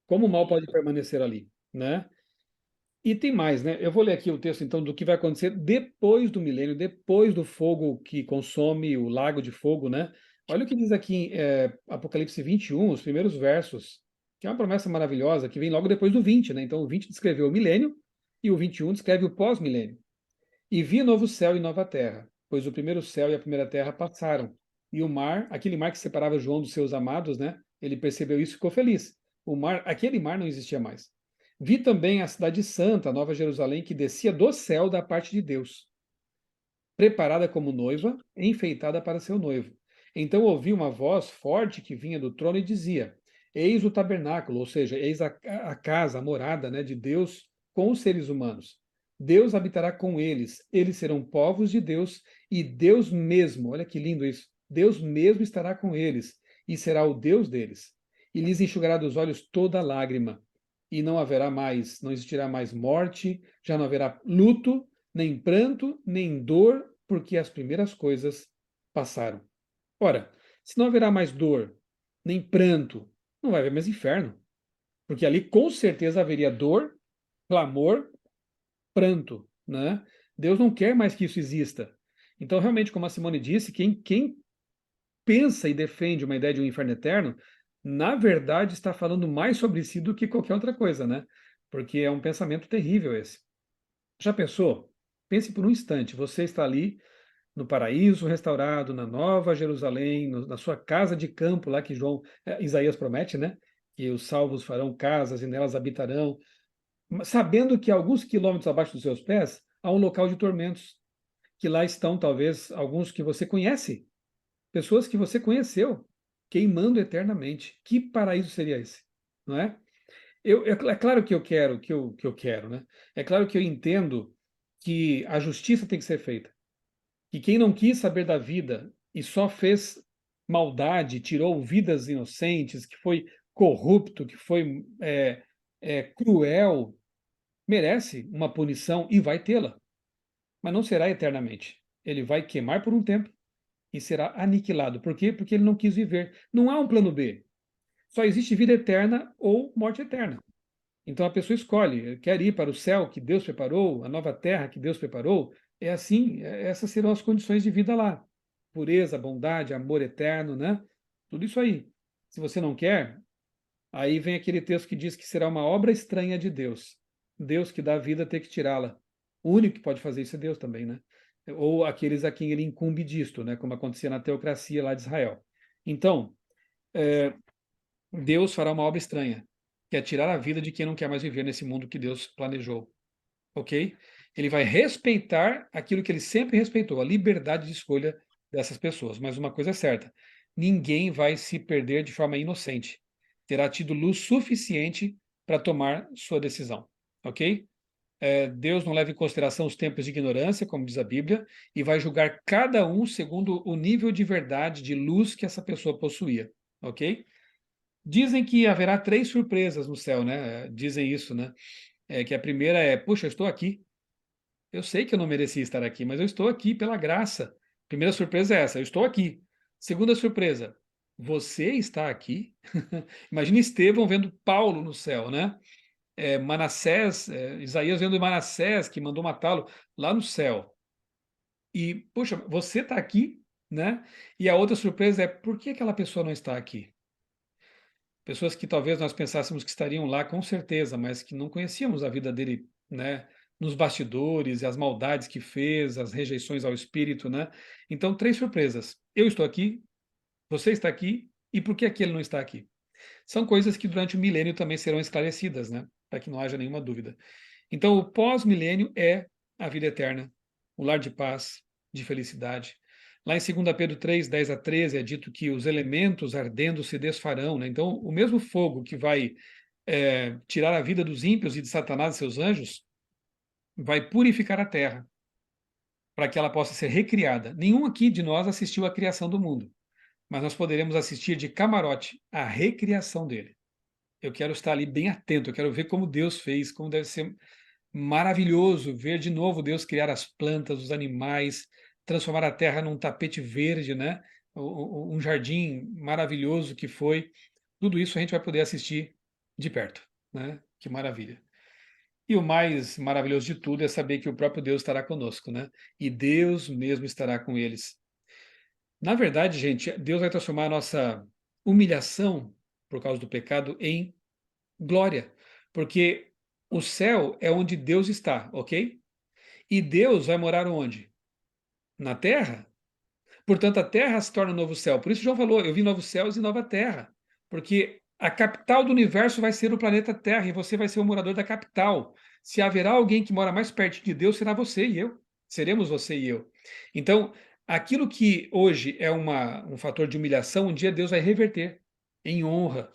Como o mal pode permanecer ali, né? E tem mais, né? Eu vou ler aqui o texto, então, do que vai acontecer depois do milênio, depois do fogo que consome o lago de fogo, né? Olha o que diz aqui em Apocalipse 21, os primeiros versos, que é uma promessa maravilhosa, que vem logo depois do 20, né? Então, o 20 descreveu o milênio e o 21 descreve o pós-milênio. E vi novo céu e nova terra, pois o primeiro céu e a primeira terra passaram. E o mar, aquele mar que separava João dos seus amados, né? Ele percebeu isso e ficou feliz. Aquele mar não existia mais. Vi também a cidade santa, a Nova Jerusalém, que descia do céu da parte de Deus, preparada como noiva, enfeitada para seu noivo. Então ouvi uma voz forte que vinha do trono e dizia: Eis o tabernáculo, ou seja, eis a casa, a morada, né, de Deus com os seres humanos. Deus habitará com eles, eles serão povos de Deus e Deus mesmo, olha que lindo isso, Deus mesmo estará com eles e será o Deus deles. E lhes enxugará dos olhos toda lágrima, e não haverá mais, não existirá mais morte, já não haverá luto, nem pranto, nem dor, porque as primeiras coisas passaram. Ora, se não haverá mais dor, nem pranto, não vai haver mais inferno, porque ali com certeza haveria dor, clamor, pranto, né? Deus não quer mais que isso exista. Então, realmente, como a Simone disse, quem pensa e defende uma ideia de um inferno eterno, na verdade está falando mais sobre si do que qualquer outra coisa, né? Porque é um pensamento terrível esse. Já pensou? Pense por um instante, você está ali no paraíso restaurado, na Nova Jerusalém, na sua casa de campo, lá que Isaías promete, né? Que os salvos farão casas e nelas habitarão, sabendo que alguns quilômetros abaixo dos seus pés há um local de tormentos, que lá estão talvez alguns que você conhece, pessoas que você conheceu, queimando eternamente. Que paraíso seria esse? Não é? É claro que eu quero, que eu quero, né? É claro que eu entendo que a justiça tem que ser feita. Que quem não quis saber da vida e só fez maldade, tirou vidas inocentes, que foi corrupto, que foi cruel, merece uma punição e vai tê-la. Mas não será eternamente. Ele vai queimar por um tempo e será aniquilado. Por quê? Porque ele não quis viver. Não há um plano B. Só existe vida eterna ou morte eterna. Então a pessoa escolhe, quer ir para o céu que Deus preparou, a nova terra que Deus preparou. É assim, essas serão as condições de vida lá. Pureza, bondade, amor eterno, né? Tudo isso aí. Se você não quer, aí vem aquele texto que diz que será uma obra estranha de Deus. Deus que dá a vida ter que tirá-la. O único que pode fazer isso é Deus também, né? Ou aqueles a quem ele incumbe disto, né? Como acontecia na teocracia lá de Israel. Então, Deus fará uma obra estranha, que é tirar a vida de quem não quer mais viver nesse mundo que Deus planejou, ok? Ele vai respeitar aquilo que ele sempre respeitou, a liberdade de escolha dessas pessoas. Mas uma coisa é certa: ninguém vai se perder de forma inocente. Terá tido luz suficiente para tomar sua decisão, ok? Deus não leva em consideração os tempos de ignorância, como diz a Bíblia, e vai julgar cada um segundo o nível de verdade, de luz que essa pessoa possuía, ok? Dizem que haverá 3 surpresas no céu, né? Dizem isso, né? Que a primeira é, puxa, eu estou aqui. Eu sei que eu não merecia estar aqui, mas eu estou aqui pela graça. Primeira surpresa é essa, eu estou aqui. Segunda surpresa, você está aqui? Imagina Estevão vendo Paulo no céu, né? Manassés, Isaías vendo Manassés, que mandou matá-lo lá no céu. E, puxa, você está aqui, né? E a outra surpresa é, por que aquela pessoa não está aqui? Pessoas que talvez nós pensássemos que estariam lá com certeza, mas que não conhecíamos a vida dele, né, nos bastidores, as maldades que fez, as rejeições ao espírito, né? Então, 3 surpresas. Eu estou aqui, você está aqui, e por que aquele não está aqui? São coisas que durante o milênio também serão esclarecidas, né? Para que não haja nenhuma dúvida. Então, o pós-milênio é a vida eterna, o lar de paz, de felicidade. Lá em 2 Pedro 3, 10 a 13, é dito que os elementos ardendo se desfarão, né? Então, o mesmo fogo que vai tirar a vida dos ímpios e de Satanás e seus anjos, vai purificar a terra, para que ela possa ser recriada. Nenhum aqui de nós assistiu à criação do mundo, mas nós poderemos assistir de camarote à recriação dele. Eu quero estar ali bem atento, eu quero ver como Deus fez, como deve ser maravilhoso ver de novo Deus criar as plantas, os animais, transformar a terra num tapete verde, né? Um jardim maravilhoso que foi. Tudo isso a gente vai poder assistir de perto, né? Que maravilha. E o mais maravilhoso de tudo é saber que o próprio Deus estará conosco, né? E Deus mesmo estará com eles. Na verdade, gente, Deus vai transformar a nossa humilhação por causa do pecado em glória, porque o céu é onde Deus está, ok? E Deus vai morar onde? Na terra. Portanto, a terra se torna um novo céu. Por isso João falou, eu vi novos céus e nova terra. Porque a capital do universo vai ser o planeta Terra e você vai ser o morador da capital. Se haverá alguém que mora mais perto de Deus, será você e eu. Seremos você e eu. Então, aquilo que hoje é um fator de humilhação, um dia Deus vai reverter em honra,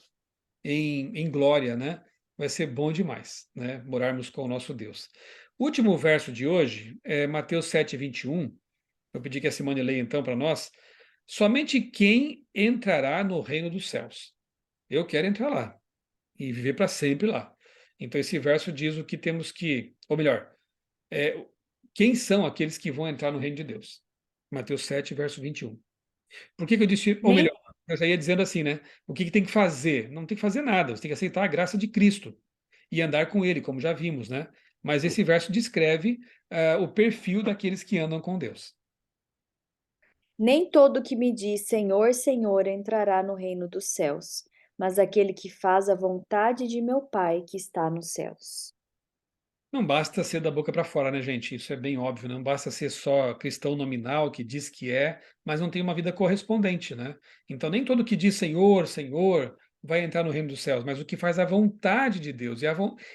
em glória, né? Vai ser bom demais, né? Morarmos com o nosso Deus. O último verso de hoje é Mateus 7:21. Eu pedi que a Simone leia então para nós. Somente quem entrará no reino dos céus. Eu quero entrar lá e viver para sempre lá. Então esse verso diz o que temos que, ou melhor, é, quem são aqueles que vão entrar no reino de Deus? Mateus 7, verso 21. Por que eu disse, ou Nem melhor, eu já ia dizendo assim, né? O que tem que fazer? Não tem que fazer nada, você tem que aceitar a graça de Cristo e andar com ele, como já vimos, né? Mas esse verso descreve o perfil daqueles que andam com Deus. Nem todo que me diz Senhor, Senhor entrará no reino dos céus, mas aquele que faz a vontade de meu Pai que está nos céus. Não basta ser da boca para fora, né, gente? Isso é bem óbvio, não basta ser só cristão nominal, que diz que é, mas não tem uma vida correspondente, né? Então, nem todo que diz Senhor, Senhor, vai entrar no reino dos céus, mas o que faz a vontade de Deus.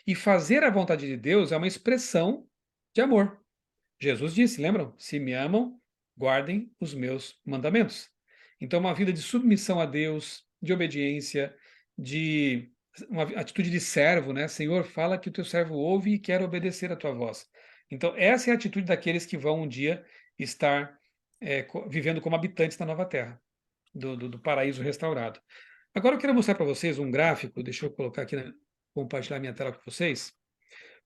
E fazer a vontade de Deus é uma expressão de amor. Jesus disse, lembram? Se me amam, guardem os meus mandamentos. Então, uma vida de submissão a Deus, de obediência, de uma atitude de servo, né? Senhor, fala que o teu servo ouve e quer obedecer a tua voz. Então, essa é a atitude daqueles que vão um dia estar vivendo como habitantes da nova terra, do paraíso restaurado. Agora eu quero mostrar para vocês um gráfico, deixa eu colocar aqui, compartilhar minha tela com vocês,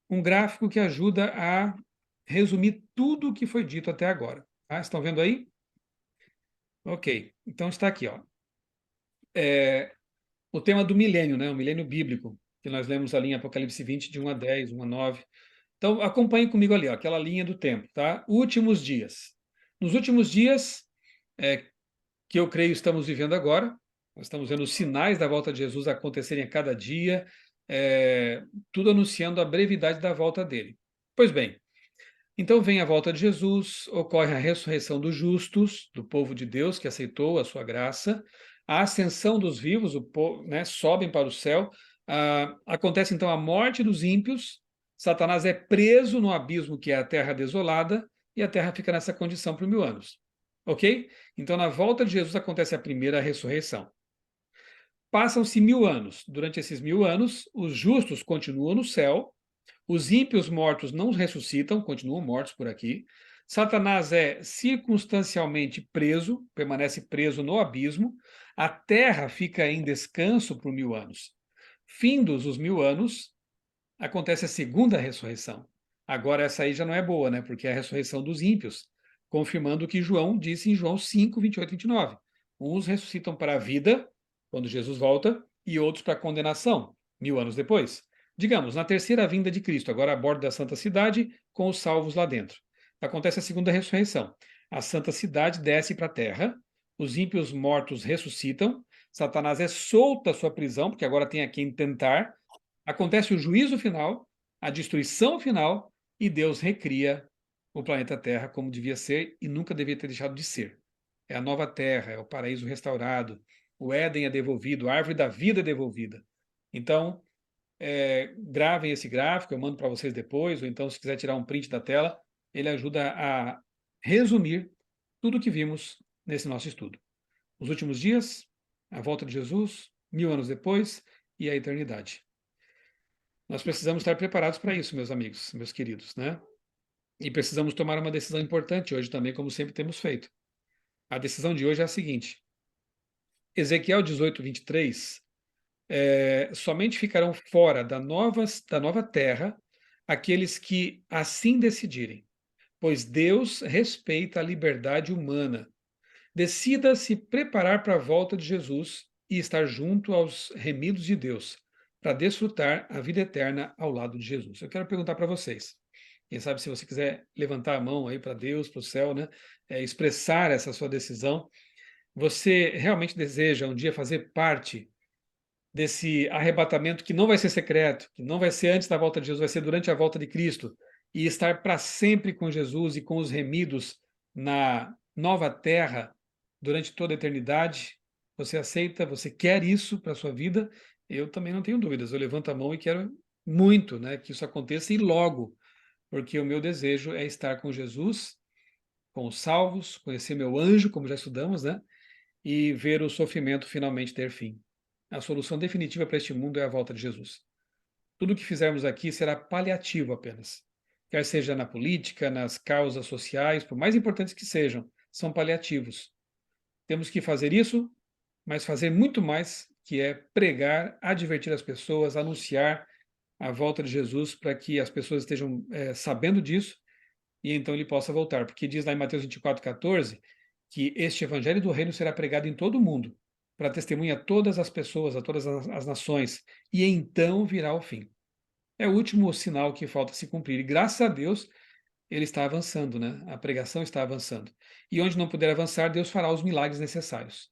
um gráfico que ajuda a resumir tudo o que foi dito até agora. Tá? Estão vendo aí? Ok, então está aqui, ó. O tema do milênio, né? O milênio bíblico, que nós lemos ali em Apocalipse 20, de 1 a 10, 1 a 9. Então, acompanhe comigo ali, ó, aquela linha do tempo, tá? Últimos dias. Nos últimos dias, que eu creio estamos vivendo agora, nós estamos vendo os sinais da volta de Jesus acontecerem a cada dia, tudo anunciando a brevidade da volta dele. Pois bem, então vem a volta de Jesus, ocorre a ressurreição dos justos, do povo de Deus que aceitou a sua graça, a ascensão dos vivos, o povo, né, sobem para o céu, acontece então a morte dos ímpios, Satanás é preso no abismo que é a terra desolada, e a terra fica nessa condição por 1000 anos. Ok? Então na volta de Jesus acontece a primeira ressurreição. Passam-se 1000 anos. Durante esses 1000 anos, os justos continuam no céu, os ímpios mortos não ressuscitam, continuam mortos por aqui. Satanás é circunstancialmente preso, permanece preso no abismo. A terra fica em descanso por 1000 anos. Findos os 1000 anos, acontece a segunda ressurreição. Agora, essa aí já não é boa, né? Porque é a ressurreição dos ímpios, confirmando o que João disse em João 5, 28 e 29. Uns ressuscitam para a vida, quando Jesus volta, e outros para a condenação, 1000 anos depois. Digamos, na terceira vinda de Cristo, agora a bordo da Santa Cidade, com os salvos lá dentro. Acontece a segunda ressurreição. A Santa Cidade desce para a terra, os ímpios mortos ressuscitam, Satanás é solto da sua prisão, porque agora tem a quem tentar, acontece o juízo final, a destruição final, e Deus recria o planeta Terra como devia ser e nunca devia ter deixado de ser. É a nova Terra, é o paraíso restaurado, o Éden é devolvido, a árvore da vida é devolvida. Então, gravem esse gráfico, eu mando para vocês depois, ou então, se quiser tirar um print da tela, ele ajuda a resumir tudo o que vimos nesse nosso estudo. Os últimos dias, a volta de Jesus, 1000 anos depois e a eternidade. Nós precisamos estar preparados para isso, meus amigos, meus queridos, né? E precisamos tomar uma decisão importante hoje também, como sempre temos feito. A decisão de hoje é a seguinte: Ezequiel 18, 23, somente ficarão fora da nova terra aqueles que assim decidirem, pois Deus respeita a liberdade humana. Decida se preparar para a volta de Jesus e estar junto aos remidos de Deus, para desfrutar a vida eterna ao lado de Jesus. Eu quero perguntar para vocês. Quem sabe se você quiser levantar a mão aí para Deus, para o céu, né? Expressar essa sua decisão. Você realmente deseja um dia fazer parte desse arrebatamento que não vai ser secreto, que não vai ser antes da volta de Jesus, vai ser durante a volta de Cristo, e estar para sempre com Jesus e com os remidos na nova terra durante toda a eternidade? Você aceita? Você quer isso para a sua vida? Eu também não tenho dúvidas. Eu levanto a mão e quero muito, né, que isso aconteça e logo, porque o meu desejo é estar com Jesus, com os salvos, conhecer meu anjo, como já estudamos, né, e ver o sofrimento finalmente ter fim. A solução definitiva para este mundo é a volta de Jesus. Tudo o que fizermos aqui será paliativo apenas. Quer seja na política, nas causas sociais, por mais importantes que sejam, são paliativos. Temos que fazer isso, mas fazer muito mais, que é pregar, advertir as pessoas, anunciar a volta de Jesus para que as pessoas estejam sabendo disso e então ele possa voltar. Porque diz lá em Mateus 24:14 que este evangelho do reino será pregado em todo o mundo, para testemunha a todas as pessoas, a todas as nações, e então virá o fim. É o último sinal que falta se cumprir. E graças a Deus, ele está avançando, né? A pregação está avançando. E onde não puder avançar, Deus fará os milagres necessários,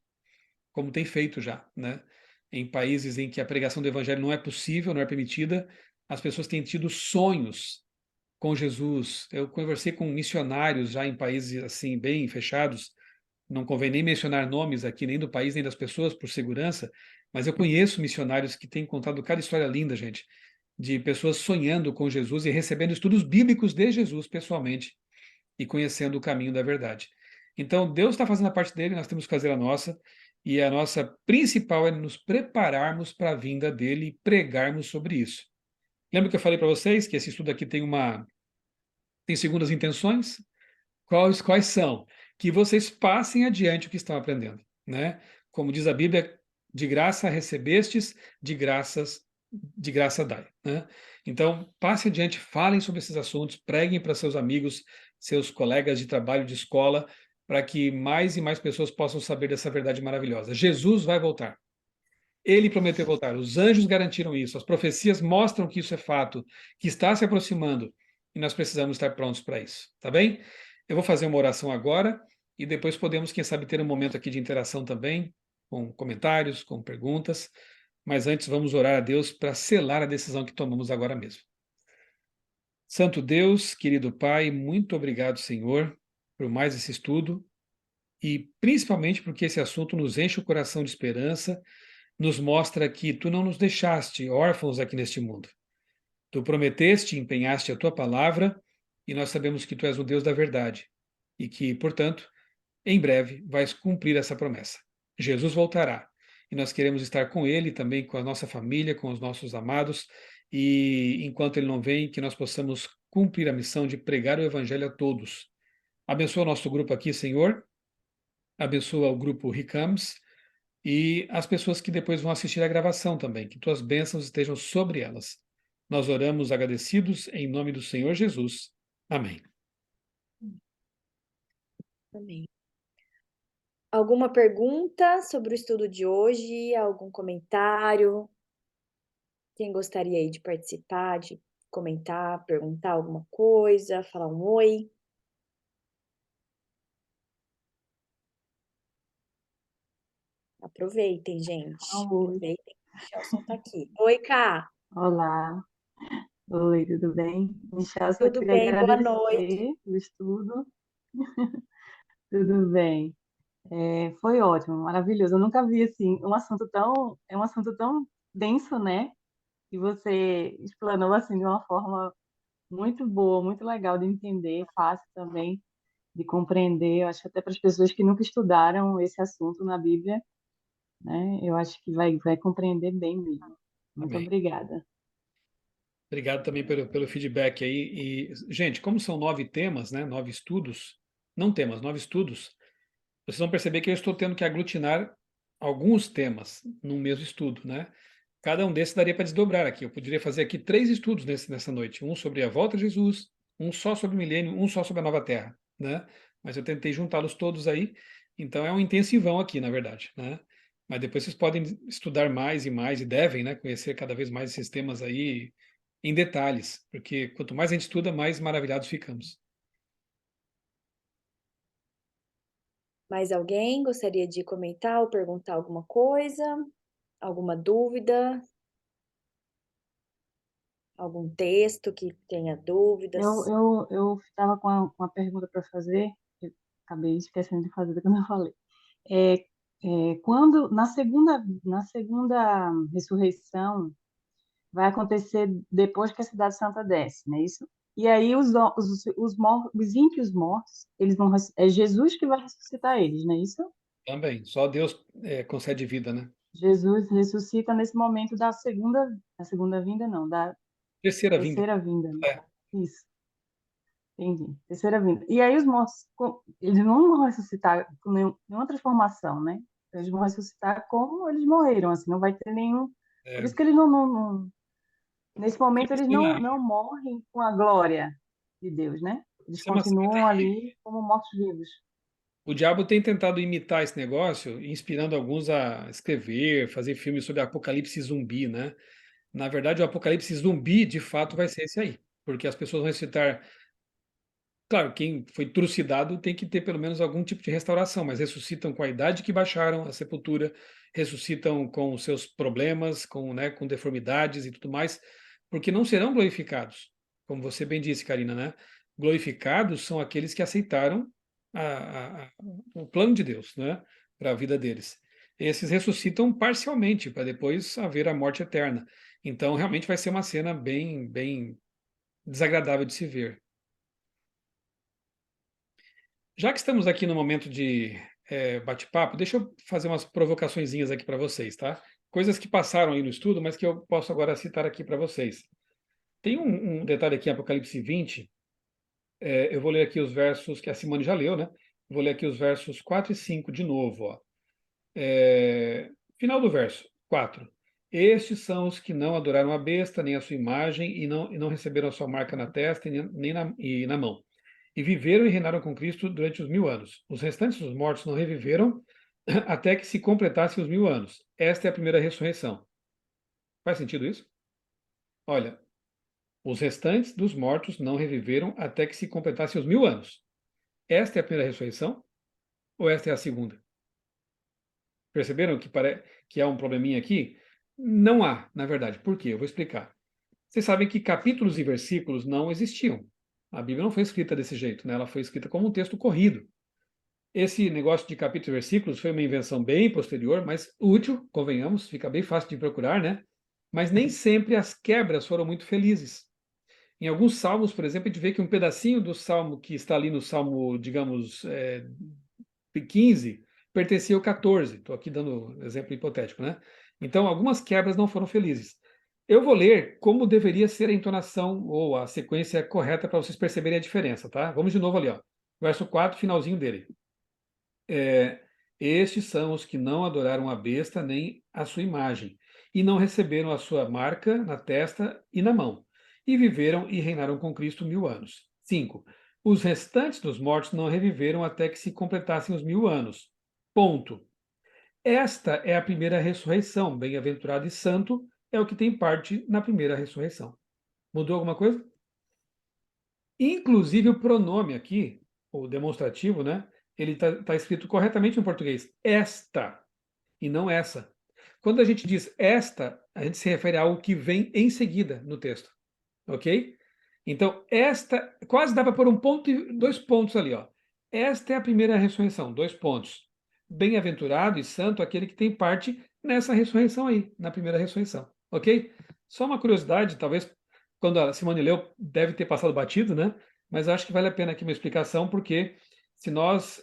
como tem feito já, né? Em países em que a pregação do evangelho não é possível, não é permitida, as pessoas têm tido sonhos com Jesus. Eu conversei com missionários já em países assim bem fechados. Não convém nem mencionar nomes aqui, nem do país, nem das pessoas, por segurança, mas eu conheço missionários que têm contado cada história linda, gente, de pessoas sonhando com Jesus e recebendo estudos bíblicos de Jesus pessoalmente e conhecendo o caminho da verdade. Então, Deus está fazendo a parte dele, nós temos que fazer a nossa, e a nossa principal é nos prepararmos para a vinda dele e pregarmos sobre isso. Lembra que eu falei para vocês que esse estudo aqui tem segundas intenções? Quais são? Que vocês passem adiante o que estão aprendendo, né? Como diz a Bíblia, de graça recebestes, de graça dai, né? Então, passe adiante, falem sobre esses assuntos, preguem para seus amigos, seus colegas de trabalho, de escola, para que mais e mais pessoas possam saber dessa verdade maravilhosa. Jesus vai voltar. Ele prometeu voltar. Os anjos garantiram isso. As profecias mostram que isso é fato, que está se aproximando. E nós precisamos estar prontos para isso. Tá bem? Eu vou fazer uma oração agora e depois podemos, quem sabe, ter um momento aqui de interação também, com comentários, com perguntas. Mas antes, vamos orar a Deus para selar a decisão que tomamos agora mesmo. Santo Deus, querido Pai, muito obrigado, Senhor, por mais esse estudo e principalmente porque esse assunto nos enche o coração de esperança, nos mostra que tu não nos deixaste órfãos aqui neste mundo. Tu prometeste, empenhaste a tua palavra, e nós sabemos que tu és o Deus da verdade, e que, portanto, em breve vais cumprir essa promessa. Jesus voltará, e nós queremos estar com ele, também com a nossa família, com os nossos amados, e enquanto ele não vem, que nós possamos cumprir a missão de pregar o evangelho a todos. Abençoa o nosso grupo aqui, Senhor, abençoa o grupo Ricams, e as pessoas que depois vão assistir a gravação também, que tuas bênçãos estejam sobre elas. Nós oramos agradecidos em nome do Senhor Jesus. Amém. Amém. Alguma pergunta sobre o estudo de hoje? Algum comentário? Quem gostaria aí de participar, de comentar, perguntar alguma coisa, falar um oi? Aproveitem, gente. Oi, Aproveitem que o Chelson tá aqui. Oi, Cá. olá, oi, tudo bem? Michel, só Tudo queria bem? Boa noite. agradecer o estudo, tudo bem. Foi ótimo, maravilhoso. Eu nunca vi assim um assunto tão denso, né? E você explanou assim de uma forma muito boa, muito legal de entender, fácil também de compreender. Eu acho que até para as pessoas que nunca estudaram esse assunto na Bíblia, né? Eu acho que vai compreender bem mesmo. Muito Amém. obrigada. Obrigado também pelo feedback aí. E, gente, como são 9 temas, né, 9 estudos, não temas, 9 estudos, vocês vão perceber que eu estou tendo que aglutinar alguns temas num mesmo estudo, né? Cada um desses daria para desdobrar aqui. Eu poderia fazer aqui 3 estudos nessa noite. Um sobre a volta de Jesus, um só sobre o milênio, um só sobre a nova terra, né? Mas eu tentei juntá-los todos aí. Então é um intensivão aqui, na verdade, né? Mas depois vocês podem estudar mais e mais, e devem, né? Conhecer cada vez mais esses temas aí em detalhes. Porque quanto mais a gente estuda, mais maravilhados ficamos. Mais alguém gostaria de comentar ou perguntar alguma coisa? Alguma dúvida? Algum texto que tenha dúvidas? Eu estava com uma pergunta para fazer, eu acabei esquecendo de fazer quando eu falei. É, quando na segunda ressurreição vai acontecer depois que a Cidade Santa desce, não é isso? E aí os ímpios mortos, eles vão, é Jesus que vai ressuscitar eles, não é isso? Também. Só Deus concede vida, né? Jesus ressuscita nesse momento da segunda vinda, não, da Terceira vinda. terceira vinda, né? É, Isso. Entendi. Terceira vinda. E aí os mortos, eles não vão ressuscitar com nenhuma transformação, né? Eles vão ressuscitar como eles morreram, assim, não vai ter nenhum. Por é, isso que eles nesse momento eles não morrem com a glória de Deus, né? Eles isso é uma continuam ali como mortos-vivos. O diabo tem tentado imitar esse negócio, inspirando alguns a escrever, fazer filmes sobre apocalipse zumbi, né? Na verdade, o apocalipse zumbi, de fato, vai ser esse aí, porque as pessoas vão ressuscitar. Claro, quem foi trucidado tem que ter pelo menos algum tipo de restauração, mas ressuscitam com a idade que baixaram a sepultura, ressuscitam com os seus problemas, com, né, com deformidades e tudo mais, porque não serão glorificados. como você bem disse, Karina, né? Glorificados são aqueles que aceitaram o plano de Deus, né? Para a vida deles. Esses ressuscitam parcialmente, para depois haver a morte eterna. Então, realmente vai ser uma cena bem, bem desagradável de se ver. Já que estamos aqui no momento de bate-papo, deixa eu fazer umas provocaçõezinhas aqui para vocês, tá? Coisas que passaram aí no estudo, mas que eu posso agora citar aqui para vocês. Tem um detalhe aqui em Apocalipse 20, eu vou ler aqui os versos que a Simone já leu, né? Vou ler aqui os versos 4 e 5 de novo, ó. Final do verso 4. Estes são os que não adoraram a besta, nem a sua imagem, e não receberam a sua marca na testa e na mão. E viveram e reinaram com Cristo durante os 1000 anos. Os restantes dos mortos não reviveram até que se completassem os 1000 anos. Esta é a primeira ressurreição. Faz sentido isso? Olha, os restantes dos mortos não reviveram até que se completassem os 1000 anos. Esta é a primeira ressurreição? Ou esta é a segunda? Perceberam que há um probleminha aqui? Não há, na verdade. Por quê? Eu vou explicar. Vocês sabem que capítulos e versículos não existiam. A Bíblia não foi escrita desse jeito, né? Ela foi escrita como um texto corrido. Esse negócio de capítulos e versículos foi uma invenção bem posterior, mas útil, convenhamos, fica bem fácil de procurar, né? Mas nem sempre as quebras foram muito felizes. Em alguns salmos, por exemplo, a gente vê que um pedacinho do salmo que está ali no salmo, digamos, 15, pertencia ao 14. Estou aqui dando um exemplo hipotético, né? Então, algumas quebras não foram felizes. Eu vou ler como deveria ser a entonação ou a sequência correta para vocês perceberem a diferença, tá? Vamos de novo ali, ó. Verso 4, finalzinho dele. Estes são os que não adoraram a besta nem a sua imagem, e não receberam a sua marca na testa e na mão, e viveram e reinaram com Cristo 1000 anos. 5. Os restantes dos mortos não reviveram até que se completassem os 1000 anos. Ponto. Esta é a primeira ressurreição. Bem-aventurado e santo é o que tem parte na primeira ressurreição. Mudou alguma coisa? Inclusive o pronome aqui, o demonstrativo, né? Ele está escrito corretamente em português. Esta, e não essa. Quando a gente diz esta, a gente se refere a algo que vem em seguida no texto. Ok? Então, esta, quase dá para pôr um ponto e 2 pontos ali, ó. Esta é a primeira ressurreição, 2 pontos. Bem-aventurado e santo aquele que tem parte nessa ressurreição aí, na primeira ressurreição. Ok? Só uma curiosidade, talvez quando a Simone leu, deve ter passado batido, né? Mas acho que vale a pena aqui uma explicação, porque se nós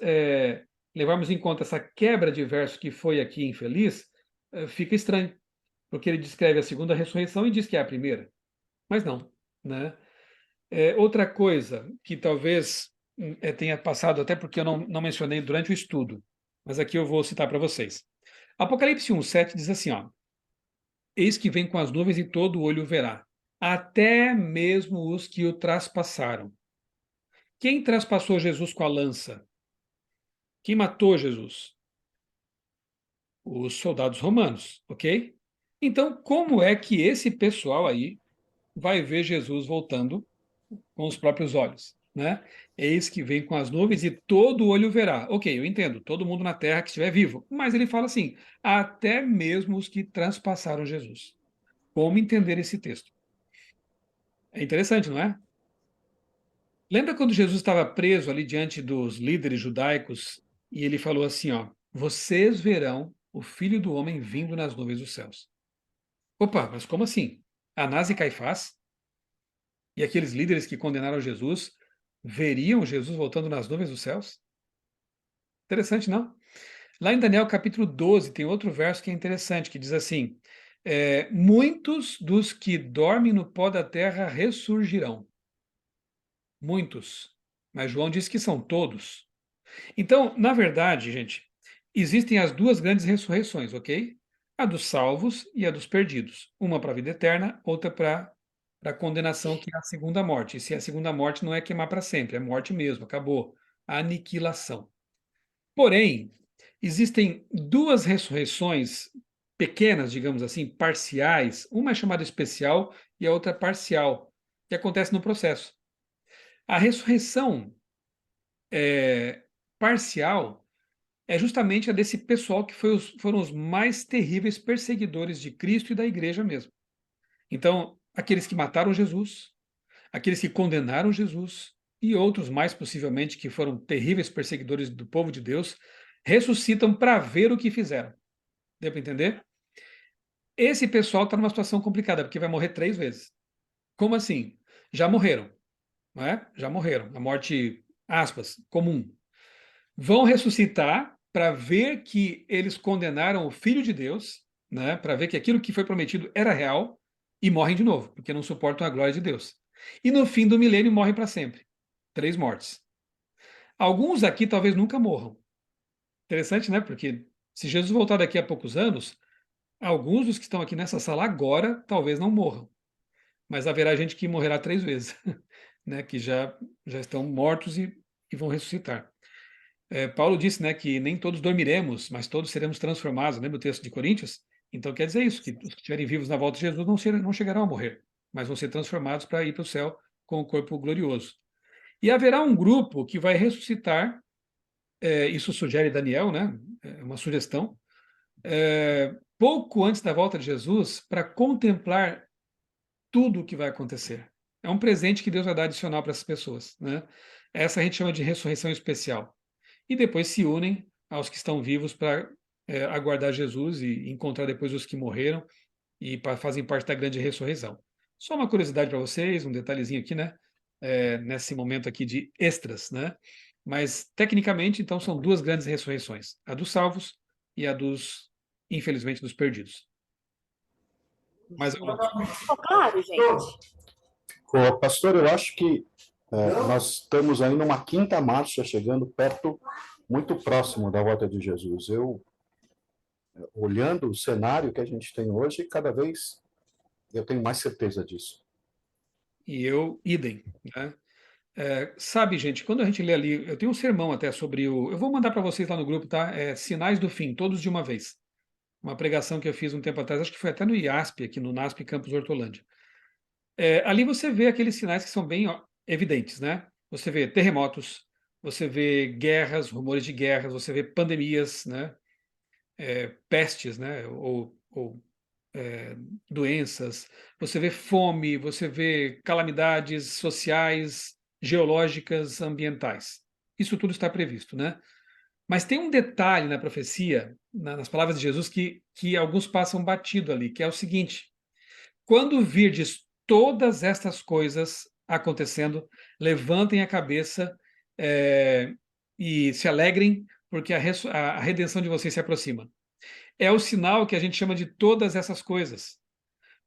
levarmos em conta essa quebra de verso que foi aqui infeliz, fica estranho, porque ele descreve a segunda ressurreição e diz que é a primeira. Mas não, né? Outra coisa que talvez tenha passado, até porque eu não mencionei durante o estudo, mas aqui eu vou citar para vocês. Apocalipse 1:7 diz assim, ó: Eis que vem com as nuvens e todo olho o verá, até mesmo os que o traspassaram. Quem traspassou Jesus com a lança? Quem matou Jesus? Os soldados romanos, ok? Então, como é que esse pessoal aí vai ver Jesus voltando com os próprios olhos, né? Eis que vem com as nuvens e todo olho verá. Ok, eu entendo, todo mundo na terra que estiver vivo. Mas ele fala assim, até mesmo os que transpassaram Jesus. Como entender esse texto? É interessante, não é? Lembra quando Jesus estava preso ali diante dos líderes judaicos e ele falou assim, ó, vocês verão o Filho do Homem vindo nas nuvens dos céus. Opa, mas como assim? Anás e Caifás e aqueles líderes que condenaram Jesus veriam Jesus voltando nas nuvens dos céus? Interessante, não? Lá em Daniel capítulo 12 tem outro verso que é interessante, que diz assim, muitos dos que dormem no pó da terra ressurgirão. Muitos. Mas João diz que são todos. Então, na verdade, gente, existem as duas grandes ressurreições, ok? A dos salvos e a dos perdidos. Uma para a vida eterna, outra para a condenação, que é a segunda morte. E se a segunda morte não é queimar para sempre, é morte mesmo, acabou. A aniquilação. Porém, existem duas ressurreições pequenas, digamos assim, parciais. Uma é chamada especial e a outra parcial, que acontece no processo. A ressurreição parcial é justamente a desse pessoal que foram os mais terríveis perseguidores de Cristo e da igreja mesmo. Então, aqueles que mataram Jesus, aqueles que condenaram Jesus e outros, mais possivelmente, que foram terríveis perseguidores do povo de Deus, ressuscitam para ver o que fizeram. Deu para entender? Esse pessoal está numa situação complicada, porque vai morrer 3 vezes. Como assim? Já morreram, não é? Já morreram. A morte, aspas, comum. Vão ressuscitar para ver que eles condenaram o Filho de Deus, né? Para ver que aquilo que foi prometido era real, e morrem de novo, porque não suportam a glória de Deus. E no fim do milênio morrem para sempre. 3 mortes. Alguns aqui talvez nunca morram. Interessante, né? Porque se Jesus voltar daqui a poucos anos, alguns dos que estão aqui nessa sala agora talvez não morram. Mas haverá gente que morrerá 3 vezes, né? Que já estão mortos e vão ressuscitar. Paulo disse, né, que nem todos dormiremos, mas todos seremos transformados. Lembra o texto de Coríntios? Então quer dizer isso, que os que estiverem vivos na volta de Jesus não chegarão a morrer, mas vão ser transformados para ir para o céu com o corpo glorioso. E haverá um grupo que vai ressuscitar, isso sugere Daniel, né, é uma sugestão, pouco antes da volta de Jesus, para contemplar tudo o que vai acontecer. É um presente que Deus vai dar adicional para essas pessoas, né? Essa a gente chama de ressurreição especial. E depois se unem aos que estão vivos para aguardar Jesus e encontrar depois os que morreram e fazem parte da grande ressurreição. Só uma curiosidade para vocês, um detalhezinho aqui, né? Nesse momento aqui de extras, né? Mas, tecnicamente, então, são 2 grandes ressurreições, a dos salvos e a dos, infelizmente, dos perdidos. Mais Isso alguma mesmo. coisa? Ficou claro, gente? Ô, pastor, eu acho que nós estamos aí numa quinta marcha, chegando perto, muito próximo da volta de Jesus. Eu, olhando o cenário que a gente tem hoje, cada vez eu tenho mais certeza disso. E eu, idem, né? Sabe, gente, quando a gente lê ali, eu tenho um sermão até sobre o. Eu vou mandar para vocês lá no grupo, tá? Sinais do Fim, todos de uma vez. Uma pregação que eu fiz um tempo atrás, acho que foi até no IASP, aqui no NASP Campus Hortolândia. Ali você vê aqueles sinais que são bem evidentes, né? Você vê terremotos, você vê guerras, rumores de guerras, você vê pandemias, né? Pestes, né? Ou doenças, você vê fome, você vê calamidades sociais, geológicas, ambientais. Isso tudo está previsto, né? Mas tem um detalhe na profecia, nas palavras de Jesus, que alguns passam batido ali, que é o seguinte: quando virdes todas estas coisas acontecendo, levantem a cabeça e se alegrem, porque a redenção de vocês se aproxima. É o sinal que a gente chama de todas essas coisas.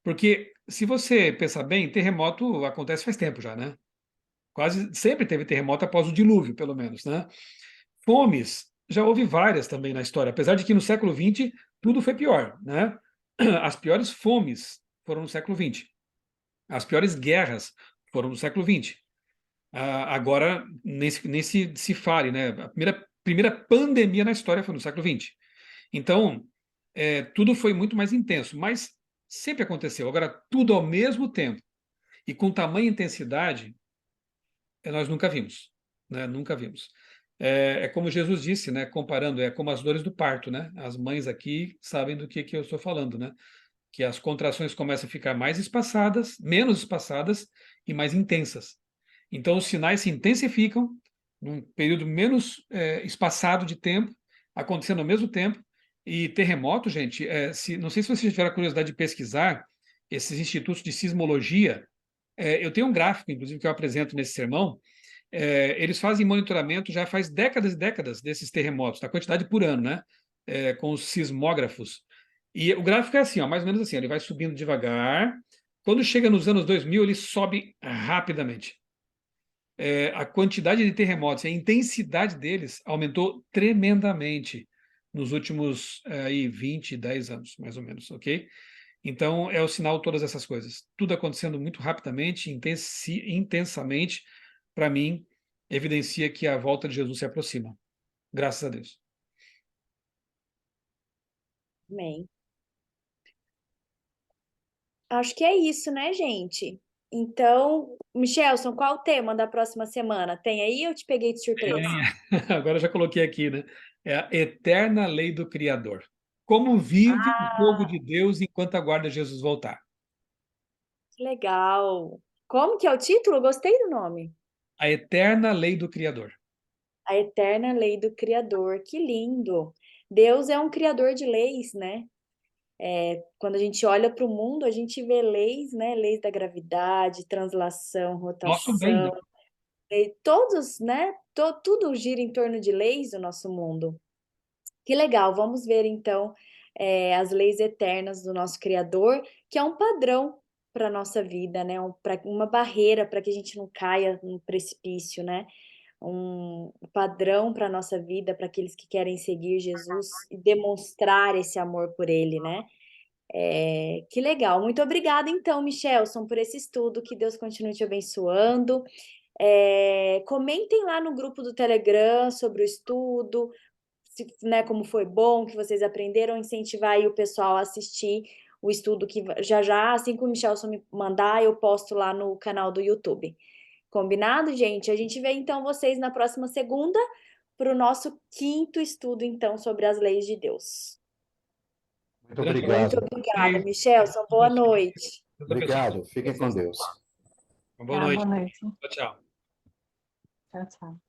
Porque, se você pensar bem, terremoto acontece faz tempo já, né? Quase sempre teve terremoto após o dilúvio, pelo menos, né? Fomes, já houve várias também na história, apesar de que no século XX tudo foi pior, né? As piores fomes foram no século XX. As piores guerras foram no século XX. Agora, nem se fale, né? A primeira pandemia na história foi no século XX. Então, tudo foi muito mais intenso, mas sempre aconteceu. Agora, tudo ao mesmo tempo e com tamanha intensidade, nós nunca vimos, né? Nunca vimos. É como Jesus disse, né? Comparando, é como as dores do parto, né? As mães aqui sabem do que eu estou falando, né? Que as contrações começam a ficar mais espaçadas, menos espaçadas e mais intensas. Então, os sinais se intensificam num período menos espaçado de tempo, acontecendo ao mesmo tempo. E terremoto, gente, não sei se vocês tiveram a curiosidade de pesquisar esses institutos de sismologia. Eu tenho um gráfico, inclusive, que eu apresento nesse sermão. Eles fazem monitoramento já faz décadas e décadas desses terremotos, da quantidade por ano, né? Com os sismógrafos. E o gráfico é assim, ó, mais ou menos assim, ele vai subindo devagar. Quando chega nos anos 2000, ele sobe rapidamente. A quantidade de terremotos, a intensidade deles aumentou tremendamente nos últimos 10 anos, mais ou menos, ok? Então, é o sinal de todas essas coisas. Tudo acontecendo muito rapidamente, intensamente, para mim, evidencia que a volta de Jesus se aproxima. Graças a Deus. Amém. Acho que é isso, né, gente? Então, Michelson, qual o tema da próxima semana? Tem aí ou eu te peguei de surpresa? Agora eu já coloquei aqui, né? É a eterna lei do Criador. Como vive o povo de Deus enquanto aguarda Jesus voltar? Que legal. Como que é o título? Gostei do nome. A Eterna Lei do Criador. A Eterna Lei do Criador. Que lindo! Deus é um criador de leis, né? Quando a gente olha para o mundo, a gente vê leis, né? Leis da gravidade, translação, Nosso bem, né? rotação, todos, né? Tudo gira em torno de leis do nosso mundo. Que legal, vamos ver então as leis eternas do nosso Criador, que é um padrão para a nossa vida, né? Uma barreira para que a gente não caia no precipício, né? Um padrão para a nossa vida, para aqueles que querem seguir Jesus e demonstrar esse amor por Ele, né? Que legal. Muito obrigada, então, Michelson, por esse estudo. Que Deus continue te abençoando. Comentem lá no grupo do Telegram sobre o estudo, né, como foi bom, que vocês aprenderam, incentivar aí o pessoal a assistir o estudo que já, assim que o Michelson me mandar, eu posto lá no canal do YouTube. Combinado, gente? A gente vê então vocês na próxima segunda para o nosso 5º estudo, então, sobre as leis de Deus. Muito Grande obrigado. Muito obrigada, Michelson. Boa noite. Deus abençoe Obrigado. Fiquem com vocês. Deus. Uma boa Tá, noite. boa noite. Tchau, tchau. Tchau, tchau.